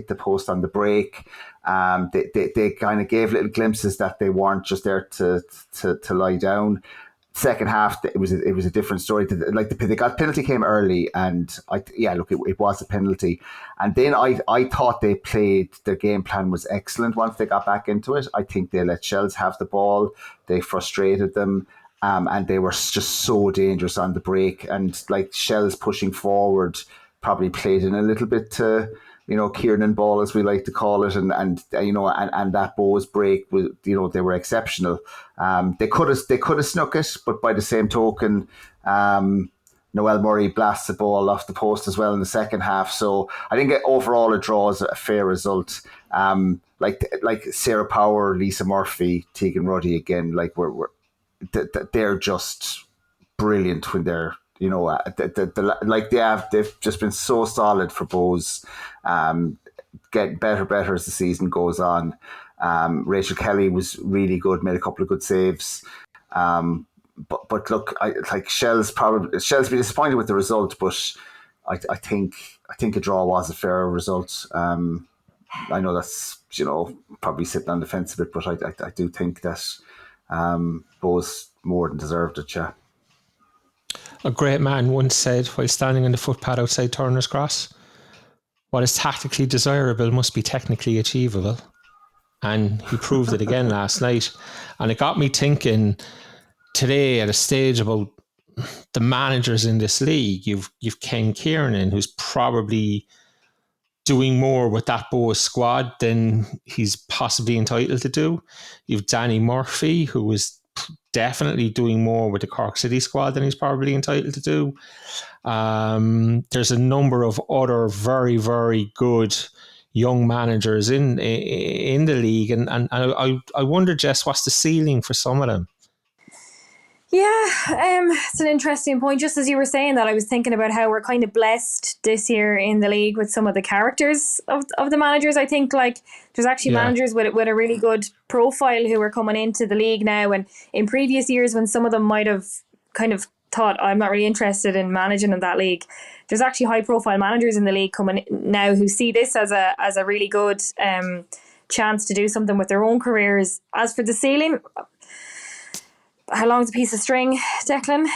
the post on the break. They kind of gave little glimpses that they weren't just there to lie down. Second half, it was a different story. The penalty came early, and it was a penalty. And then I thought their game plan was excellent once they got back into it. I think they let Shells have the ball. They frustrated them. And they were just so dangerous on the break, and Shells pushing forward probably played in a little bit to Kieran ball, as we like to call it, and that Bohs break was, they were exceptional. They could have snuck it, but by the same token, Noel Murray blasts the ball off the post as well in the second half. So I think overall it draws a fair result. Like Sarah Power, Lisa Murphy, Tegan Ruddy again, they're just brilliant when they're they've just been so solid for Bohs, get better as the season goes on. Rachel Kelly was really good, made a couple of good saves, but look, Shell's be disappointed with the result, but I think a draw was a fair result. I know that's probably sitting on the fence a bit, but I do think that Bohs more than deserved it. Yeah. A great man once said, while standing on the footpath outside Turner's Cross, what is tactically desirable must be technically achievable. And he proved it again last night. And it got me thinking today at a stage about the managers in this league. You've Ken Kieran, who's probably doing more with that Bohs squad than he's possibly entitled to do. You've Danny Murphy, who is definitely doing more with the Cork City squad than he's probably entitled to do. There's a number of other very, very good young managers in the league, and I wonder, Jess, what's the ceiling for some of them? Yeah, it's an interesting point. Just as you were saying that, I was thinking about how we're kind of blessed this year in the league with some of the characters of the managers. I think like there's actually managers with a really good profile who are coming into the league now, and in previous years when some of them might have kind of thought I'm not really interested in managing in that league, there's actually high profile managers in the league coming now who see this as a really good chance to do something with their own careers. As for the ceiling, how long's a piece of string, Declan?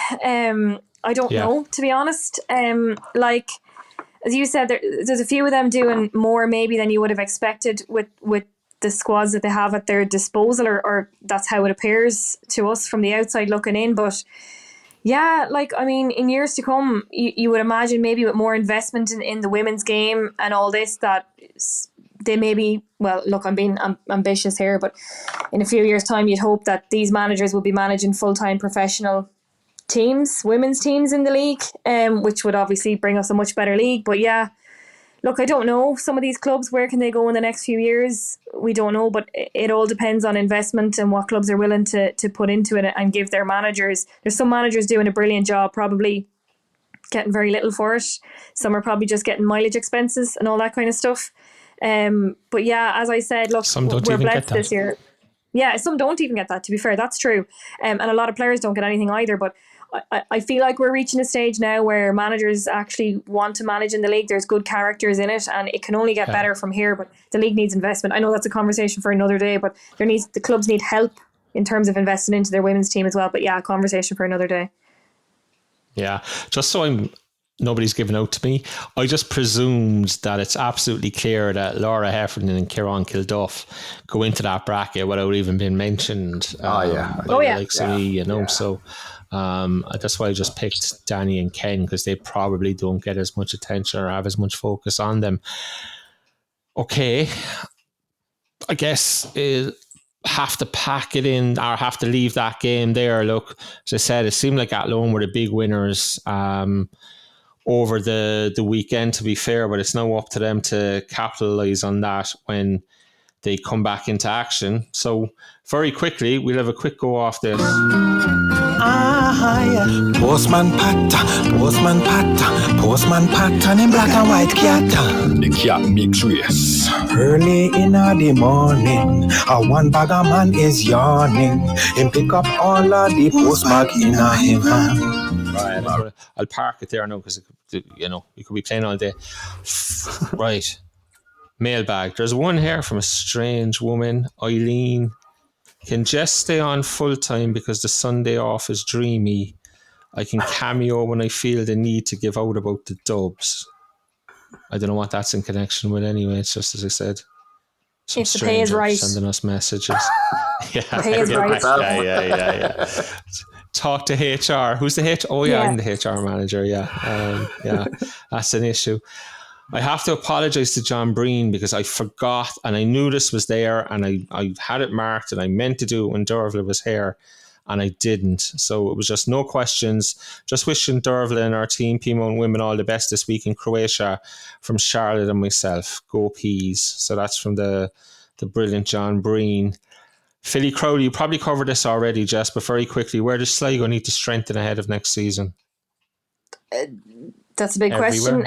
I don't know, to be honest. Like as you said, there's a few of them doing more maybe than you would have expected with the squads that they have at their disposal, or that's how it appears to us from the outside looking in. But yeah, like I mean, in years to come, you would imagine maybe with more investment in the women's game and all this, that they maybe, well, look, I'm being ambitious here, but in a few years' time, you'd hope that these managers will be managing full-time professional teams, women's teams in the league, which would obviously bring us a much better league. But yeah, look, I don't know. Some of these clubs, where can they go in the next few years? We don't know, but it all depends on investment and what clubs are willing to put into it and give their managers. There's some managers doing a brilliant job, probably getting very little for it. Some are probably just getting mileage expenses and all that kind of stuff. But yeah, as I said, look, we're blessed this year. Yeah, some don't even get that, to be fair. That's true. And a lot of players don't get anything either. But I feel like we're reaching a stage now where managers actually want to manage in the league. There's good characters in it, and it can only get better from here. But the league needs investment. I know that's a conversation for another day, but the clubs need help in terms of investing into their women's team as well. But yeah, a conversation for another day. Yeah, just so nobody's given out to me, I just presumed that it's absolutely clear that Laura Heffernan and Kieran Kilduff go into that bracket without even being mentioned. So that's why I just picked Danny and Ken, because they probably don't get as much attention or have as much focus on them. Okay, I guess have to pack it in, or have to leave that game there. Look, as I said, it seemed like Athlone were the big winners over the weekend, to be fair, but it's now up to them to capitalise on that when they come back into action. So very quickly, we'll have a quick go off this. Postman pattern in black and white cat. The cat makes race. Early in the morning, one bag of man is yawning. Him pick up all of the postbag in him hand. Right, I'll park it there now, because you could be playing all day. Right, mailbag. There's one here from a strange woman, Eileen. Can Jess stay on full time because the Sunday off is dreamy? I can cameo when I feel the need to give out about the dubs. I don't know what that's in connection with anyway. It's just as I said. If the pay is right. Sending us messages. The pay is right. Yeah. Talk to HR. Who's the HR? Oh yeah, I'm the HR manager. Yeah, that's an issue. I have to apologise to John Breen because I forgot, and I knew this was there, and I had it marked, and I meant to do it when Dearbháile was here, and I didn't. So it was just no questions. Just wishing Dearbháile and our team, Peamount women, all the best this week in Croatia from Charlotte and myself. Go Peas. So that's from the brilliant John Breen. Philly Crowley, you probably covered this already, Jess, but very quickly, where does Sligo need to strengthen ahead of next season? That's a big question.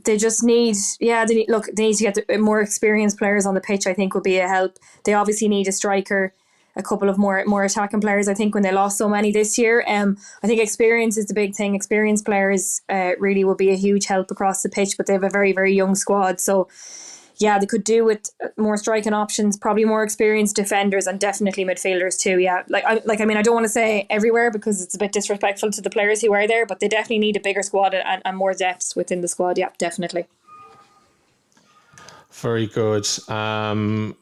They just need, they need to get more experienced players on the pitch, I think would be a help. They obviously need a striker, a couple of more attacking players, I think, when they lost so many this year. I think experience is the big thing. Experienced players really will be a huge help across the pitch, but they have a very, very young squad. So yeah, they could do with more striking options, probably more experienced defenders, and definitely midfielders too. Yeah, I don't want to say everywhere because it's a bit disrespectful to the players who are there, but they definitely need a bigger squad and more depth within the squad. Yeah, definitely. Very good. John,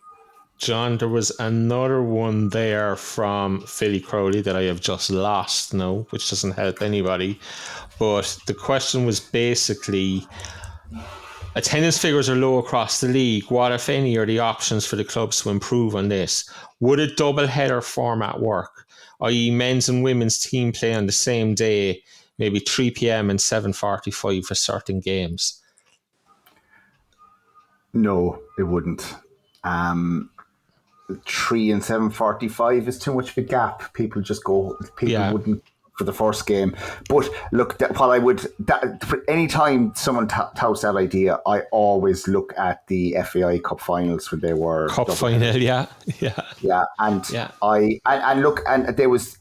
there was another one there from Philly Crowley that I have just lost now, which doesn't help anybody. But the question was basically, attendance figures are low across the league. What, if any, are the options for the clubs to improve on this? Would a double header format work, i.e. men's and women's team play on the same day, maybe 3 p.m. and 7:45 for certain games? No, it wouldn't. 3 and 7:45 is too much of a gap. People wouldn't for the first game. But look, any time someone touts that idea, I always look at the FAI Cup finals when they were Cup final, yeah, and yeah. And look, and there was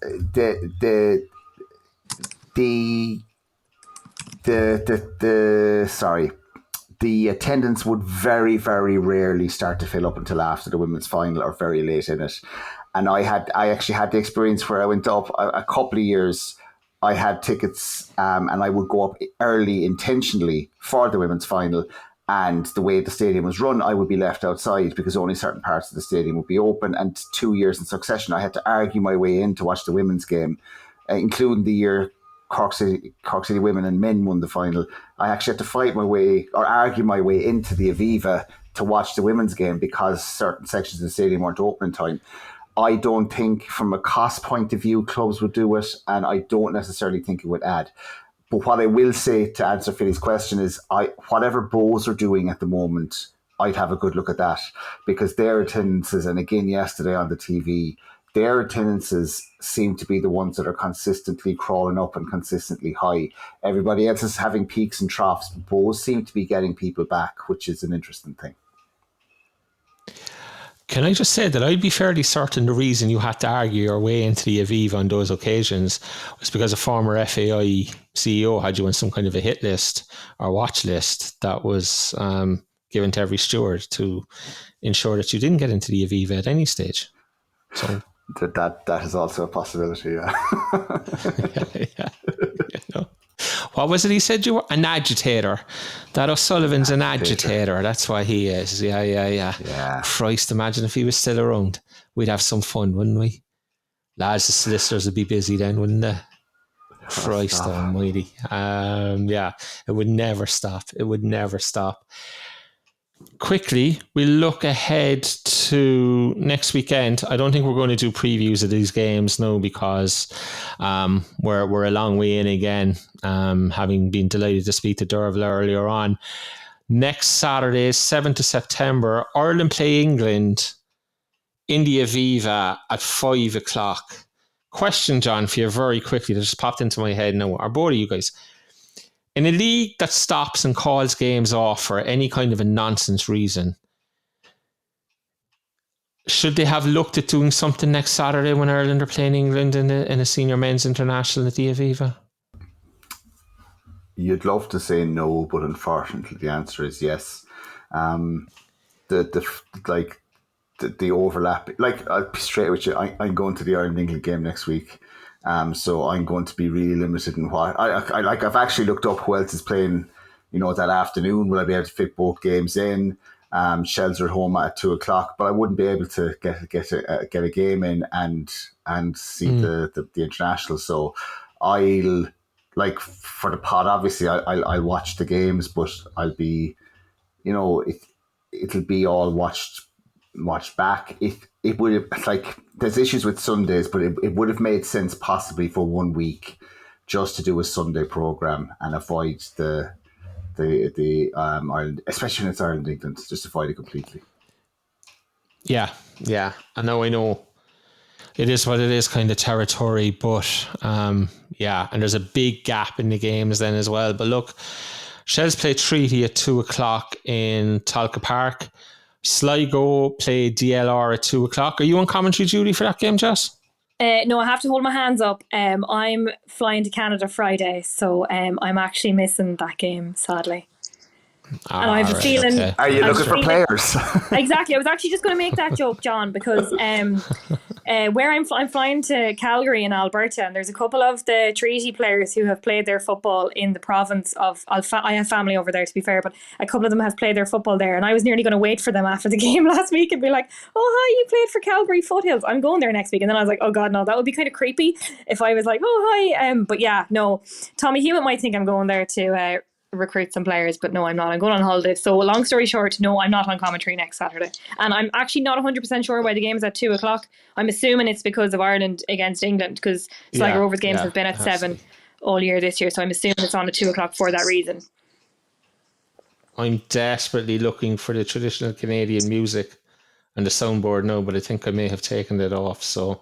the attendance would very, very rarely start to fill up until after the women's final or very late in it. And I actually had the experience where I went up a couple of years. I had tickets and I would go up early intentionally for the women's final. And the way the stadium was run, I would be left outside because only certain parts of the stadium would be open. And 2 years in succession, I had to argue my way in to watch the women's game, including the year Cork City women and men won the final. I actually had to fight my way or argue my way into the Aviva to watch the women's game because certain sections of the stadium weren't open in time. I don't think from a cost point of view clubs would do it, and I don't necessarily think it would add. But what I will say to answer Philly's question is whatever Bows are doing at the moment, I'd have a good look at that because their attendances, and again yesterday on the TV, their attendances seem to be the ones that are consistently crawling up and consistently high. Everybody else is having peaks and troughs, but Bows seem to be getting people back, which is an interesting thing. Can I just say that I'd be fairly certain the reason you had to argue your way into the Aviva on those occasions was because a former FAI CEO had you on some kind of a hit list or watch list that was given to every steward to ensure that you didn't get into the Aviva at any stage. So that is also a possibility, yeah. yeah. What was it he said you were? An agitator. That O'Sullivan's an agitator. That's why he is. Yeah. Christ, imagine if he was still around. We'd have some fun, wouldn't we? Lads, the solicitors would be busy then, wouldn't they? Christ almighty. It would never stop. It would never stop. Quickly, we'll look ahead to next weekend. I don't think we're going to do previews of these games now because we're a long way in again, having been delighted to speak to Dearbháile earlier on. Next Saturday, 7th of September, Ireland play England in the Aviva at 5 o'clock. Question, John, for you very quickly, that just popped into my head now. Are both of you guys... in a league that stops and calls games off for any kind of a nonsense reason, should they have looked at doing something next Saturday when Ireland are playing England in a senior men's international at the Aviva? You'd love to say no, but unfortunately the answer is yes. The overlap, I'll be straight with you. I'm going to the Ireland-England game next week. So I'm going to be really limited in what I've actually looked up who else is playing, that afternoon. Will I be able to fit both games in? Shells are home at 2 o'clock, but I wouldn't be able to get a game in and see the international. So I'll for the pod. Obviously, I'll watch the games, but I'll be, it'll be all watched back. It would have, there's issues with Sundays, but it would have made sense possibly for 1 week just to do a Sunday program and avoid the Ireland, especially when it's Ireland England, just avoid it completely. Yeah. I know. It is what it is, kind of territory, but and there's a big gap in the games then as well. But look, Shells play Treaty at 2 o'clock in Talca Park. Sligo play DLR at 2 o'clock. Are you on commentary duty for that game, Jess? No, I have to hold my hands up. I'm flying to Canada Friday, so I'm actually missing that game, sadly. And I have a feeling... Okay. Are you looking for players? Exactly. I was actually just going to make that joke, John, because where I'm flying to Calgary in Alberta, and there's a couple of the treaty players who have played their football in the province of... I have family over there, to be fair, but a couple of them have played their football there, and I was nearly going to wait for them after the game last week and be like, oh, hi, you played for Calgary Foothills. I'm going there next week. And then I was like, oh, God, no, that would be kind of creepy if I was like, oh, hi. But yeah, no. Tommy Hewitt might think I'm going there to... recruit some players, but no, I'm not. I'm going on holiday. So long story short, no, I'm not on commentary next Saturday. And I'm actually not 100% sure why the game is at 2 o'clock. I'm assuming it's because of Ireland against England, because Sligo Rovers games have been at 7 all year this year. So I'm assuming it's on at 2 o'clock for that reason. I'm desperately looking for the traditional Canadian music and the soundboard now, but I think I may have taken it off. So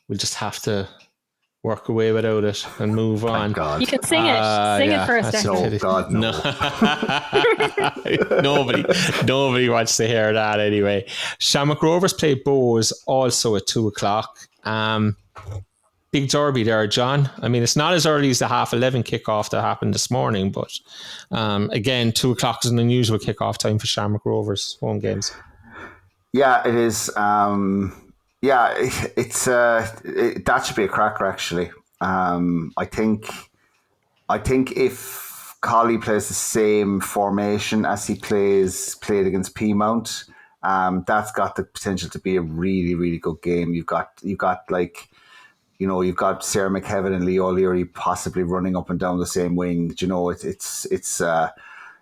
we'll just have to work away without it and move on. God. You can sing it. Sing it for us, Declan. No, God, no. Nobody wants to hear that anyway. Shamrock Rovers play Bows also at 2:00. Big derby there, John. I mean, it's not as early as the 11:30 kickoff that happened this morning, but again, 2:00 is an unusual kickoff time for Shamrock Rovers home games. Yeah, it is. That should be a cracker, actually. I think if Colley plays the same formation as he played against Peamount, that's got the potential to be a really, really good game. You've got like, you've got Ciara McNamara and Leo O'Leary possibly running up and down the same wing.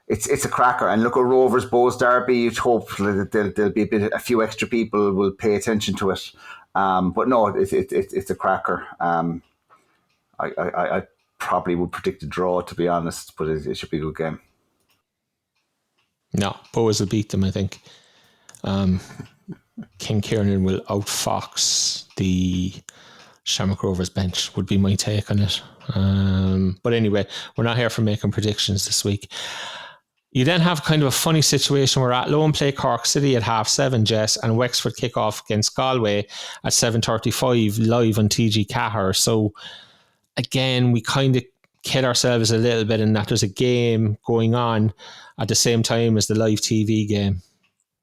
It's a cracker. And look at Rovers Bows derby. You'd hope that there'll be a few extra people will pay attention to it. But no, it's a cracker. I probably would predict a draw, to be honest, but it should be a good game. No, Bows will beat them, I think. King Kieran will outfox the Shamrock Rovers bench, would be my take on it. But anyway, we're not here for making predictions this week. You then have kind of a funny situation where Athlone play Cork City at 7:30, Jess, and Wexford kick off against Galway at 7:35 live on TG Cahir. So again, we kind of kid ourselves a little bit in that there's a game going on at the same time as the live TV game.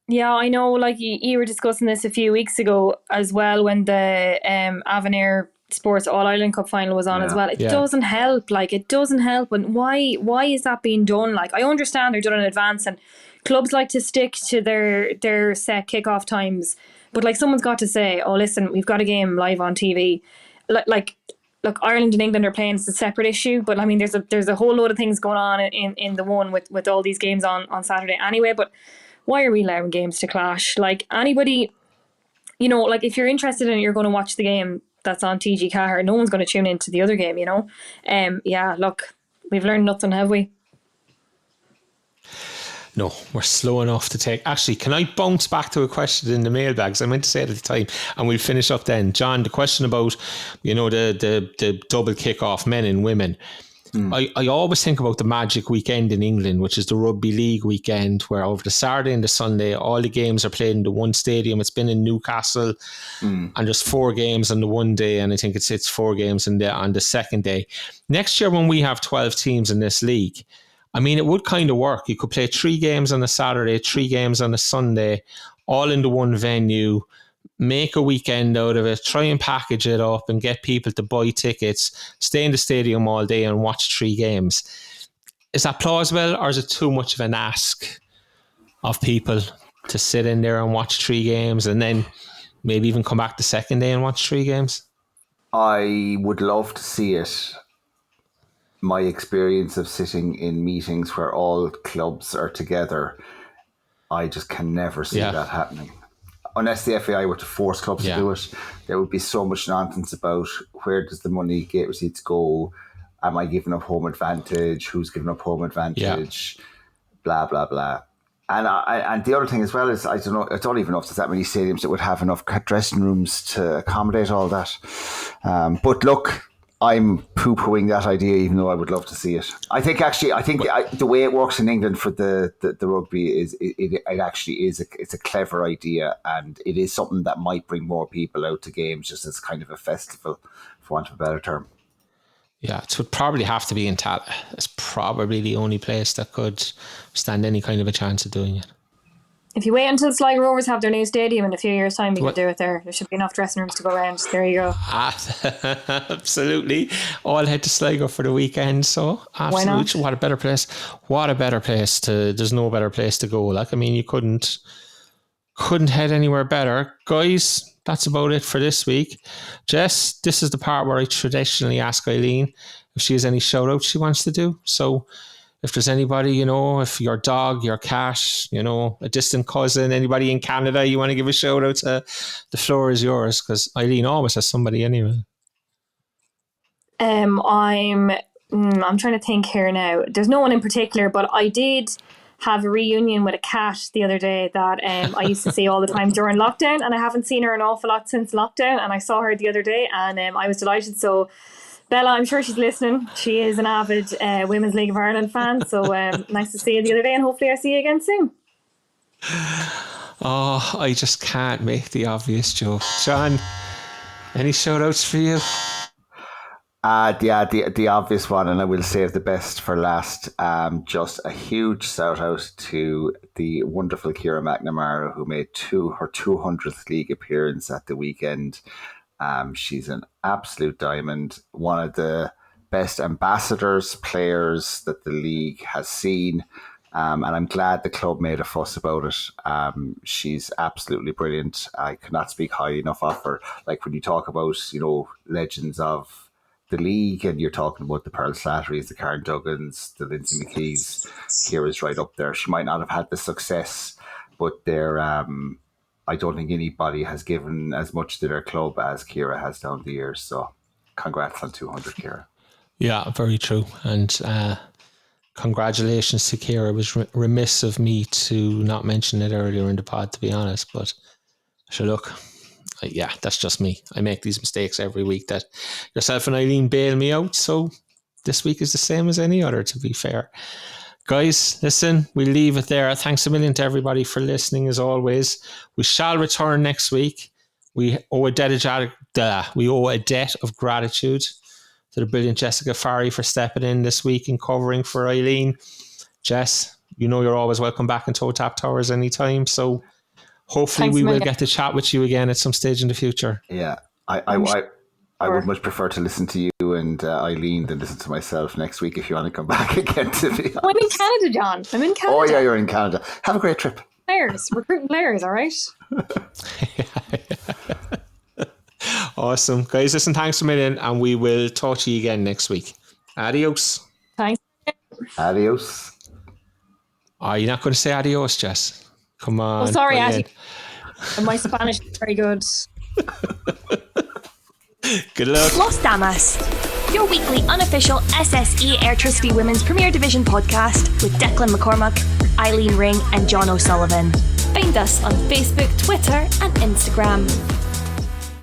Yeah, I know, like you were discussing this a few weeks ago as well when the Avenir Sports All-Ireland Cup final was on as well. It doesn't help. And why is that being done? Like, I understand they're done in advance and clubs like to stick to their set kickoff times. But like, someone's got to say, oh, listen, we've got a game live on TV. Look, Ireland and England are playing, it's a separate issue, but I mean, there's a whole load of things going on in the one with all these games on Saturday anyway. But why are we allowing games to clash? Like, anybody, like, if you're interested in it, you're going to watch the game that's on TG Cahir. No one's going to tune into the other game, look, we've learned nothing, have we? No, we're slow enough to take... Actually, can I bounce back to a question in the mailbags? I meant to say it at the time, and we'll finish up then. John, the question about, the double kick-off, men and women. I always think about the magic weekend in England, which is the rugby league weekend, where over the Saturday and the Sunday, all the games are played in the one stadium. It's been in Newcastle, and there's 4 games on the one day, and I think it's 4 games on the second day. Next year, when we have 12 teams in this league, I mean, it would kind of work. You could play 3 games on a Saturday, 3 games on a Sunday, all in the one venue, make a weekend out of it, try and package it up and get people to buy tickets, stay in the stadium all day and watch 3 games. Is that plausible, or is it too much of an ask of people to sit in there and watch 3 games and then maybe even come back the second day and watch 3 games? I would love to see it. My experience of sitting in meetings where all clubs are together, I just can never see that happening. Unless the FAI were to force clubs to do it, there would be so much nonsense about where does the money gate receipts go? Am I giving up home advantage? Who's giving up home advantage? Blah, blah, blah. And the other thing as well is, I don't know, I don't even know if there's that many stadiums that would have enough dressing rooms to accommodate all that. But look, I'm poo-pooing that idea, even though I would love to see it. I think the way it works in England for the rugby is it actually is it's a clever idea, and it is something that might bring more people out to games, just as kind of a festival, for want of a better term. Yeah, it would probably have to be in Tallaght. It's probably the only place that could stand any kind of a chance of doing it. If you wait until Sligo Rovers have their new stadium in a few years' time, you could do it there. There should be enough dressing rooms to go around. There you go. Absolutely. All head to Sligo for the weekend. So, absolutely. Why not? What a better place. There's no better place to go. Like, I mean, you couldn't head anywhere better. Guys, that's about it for this week. Jess, this is the part where I traditionally ask Eileen if she has any shout outs she wants to do. So, if there's anybody, if your dog, your cat, a distant cousin, anybody in Canada you want to give a shout out to, the floor is yours, because Eileen always has somebody anyway. I'm trying to think here now. There's no one in particular, but I did have a reunion with a cat the other day that I used to see all the time during lockdown, and I haven't seen her an awful lot since lockdown, and I saw her the other day, and I was delighted. So Bella, I'm sure she's listening. She is an avid Women's League of Ireland fan, so nice to see you the other day, and hopefully I see you again soon. Oh, I just can't make the obvious joke. John, any shout outs for you? The obvious one, and I will save the best for last. Just a huge shout out to the wonderful Ciara McNamara, who made her 200th league appearance at the weekend. She's an absolute diamond, one of the best ambassadors, players that the league has seen. And I'm glad the club made a fuss about it. She's absolutely brilliant. I cannot speak highly enough of her. Like when you talk about, legends of the league, and you're talking about the Pearl Slatterys, the Karen Duggans, the Lindsay McKees, Ciara's right up there. She might not have had the success, but they're I don't think anybody has given as much to their club as Ciara has down the years. So congrats on 200, Ciara. Yeah, very true. And congratulations to Ciara. It was remiss of me to not mention it earlier in the pod, to be honest. But sure, look, yeah, that's just me. I make these mistakes every week that yourself and Eileen bail me out. So this week is the same as any other, to be fair. Guys, listen, we'll leave it there. Thanks a million to everybody for listening, as always. We shall return next week. We owe a debt of gratitude to the brilliant Jessica Farry for stepping in this week and covering for Eileen. Jess, you're always welcome back in Toe Tap Towers anytime. So hopefully we will get to chat with you again at some stage in the future. Yeah, I would much prefer to listen to you and Eileen than listen to myself next week if you want to come back again, to be honest. I'm in Canada, John. I'm in Canada. Oh, yeah, you're in Canada. Have a great trip. Players, recruiting players, all right? Awesome. Guys, listen, thanks a million, and we will talk to you again next week. Adios. Thanks. Adios. Oh, you're not going to say adios, Jess? Come on. Oh, sorry, Addie. My Spanish is very good. Good luck. Los Damas, your weekly unofficial SSE Airtricity Women's Premier Division podcast with Declan McCormack, Eileen Ring and John O'Sullivan. Find us on Facebook, Twitter and Instagram.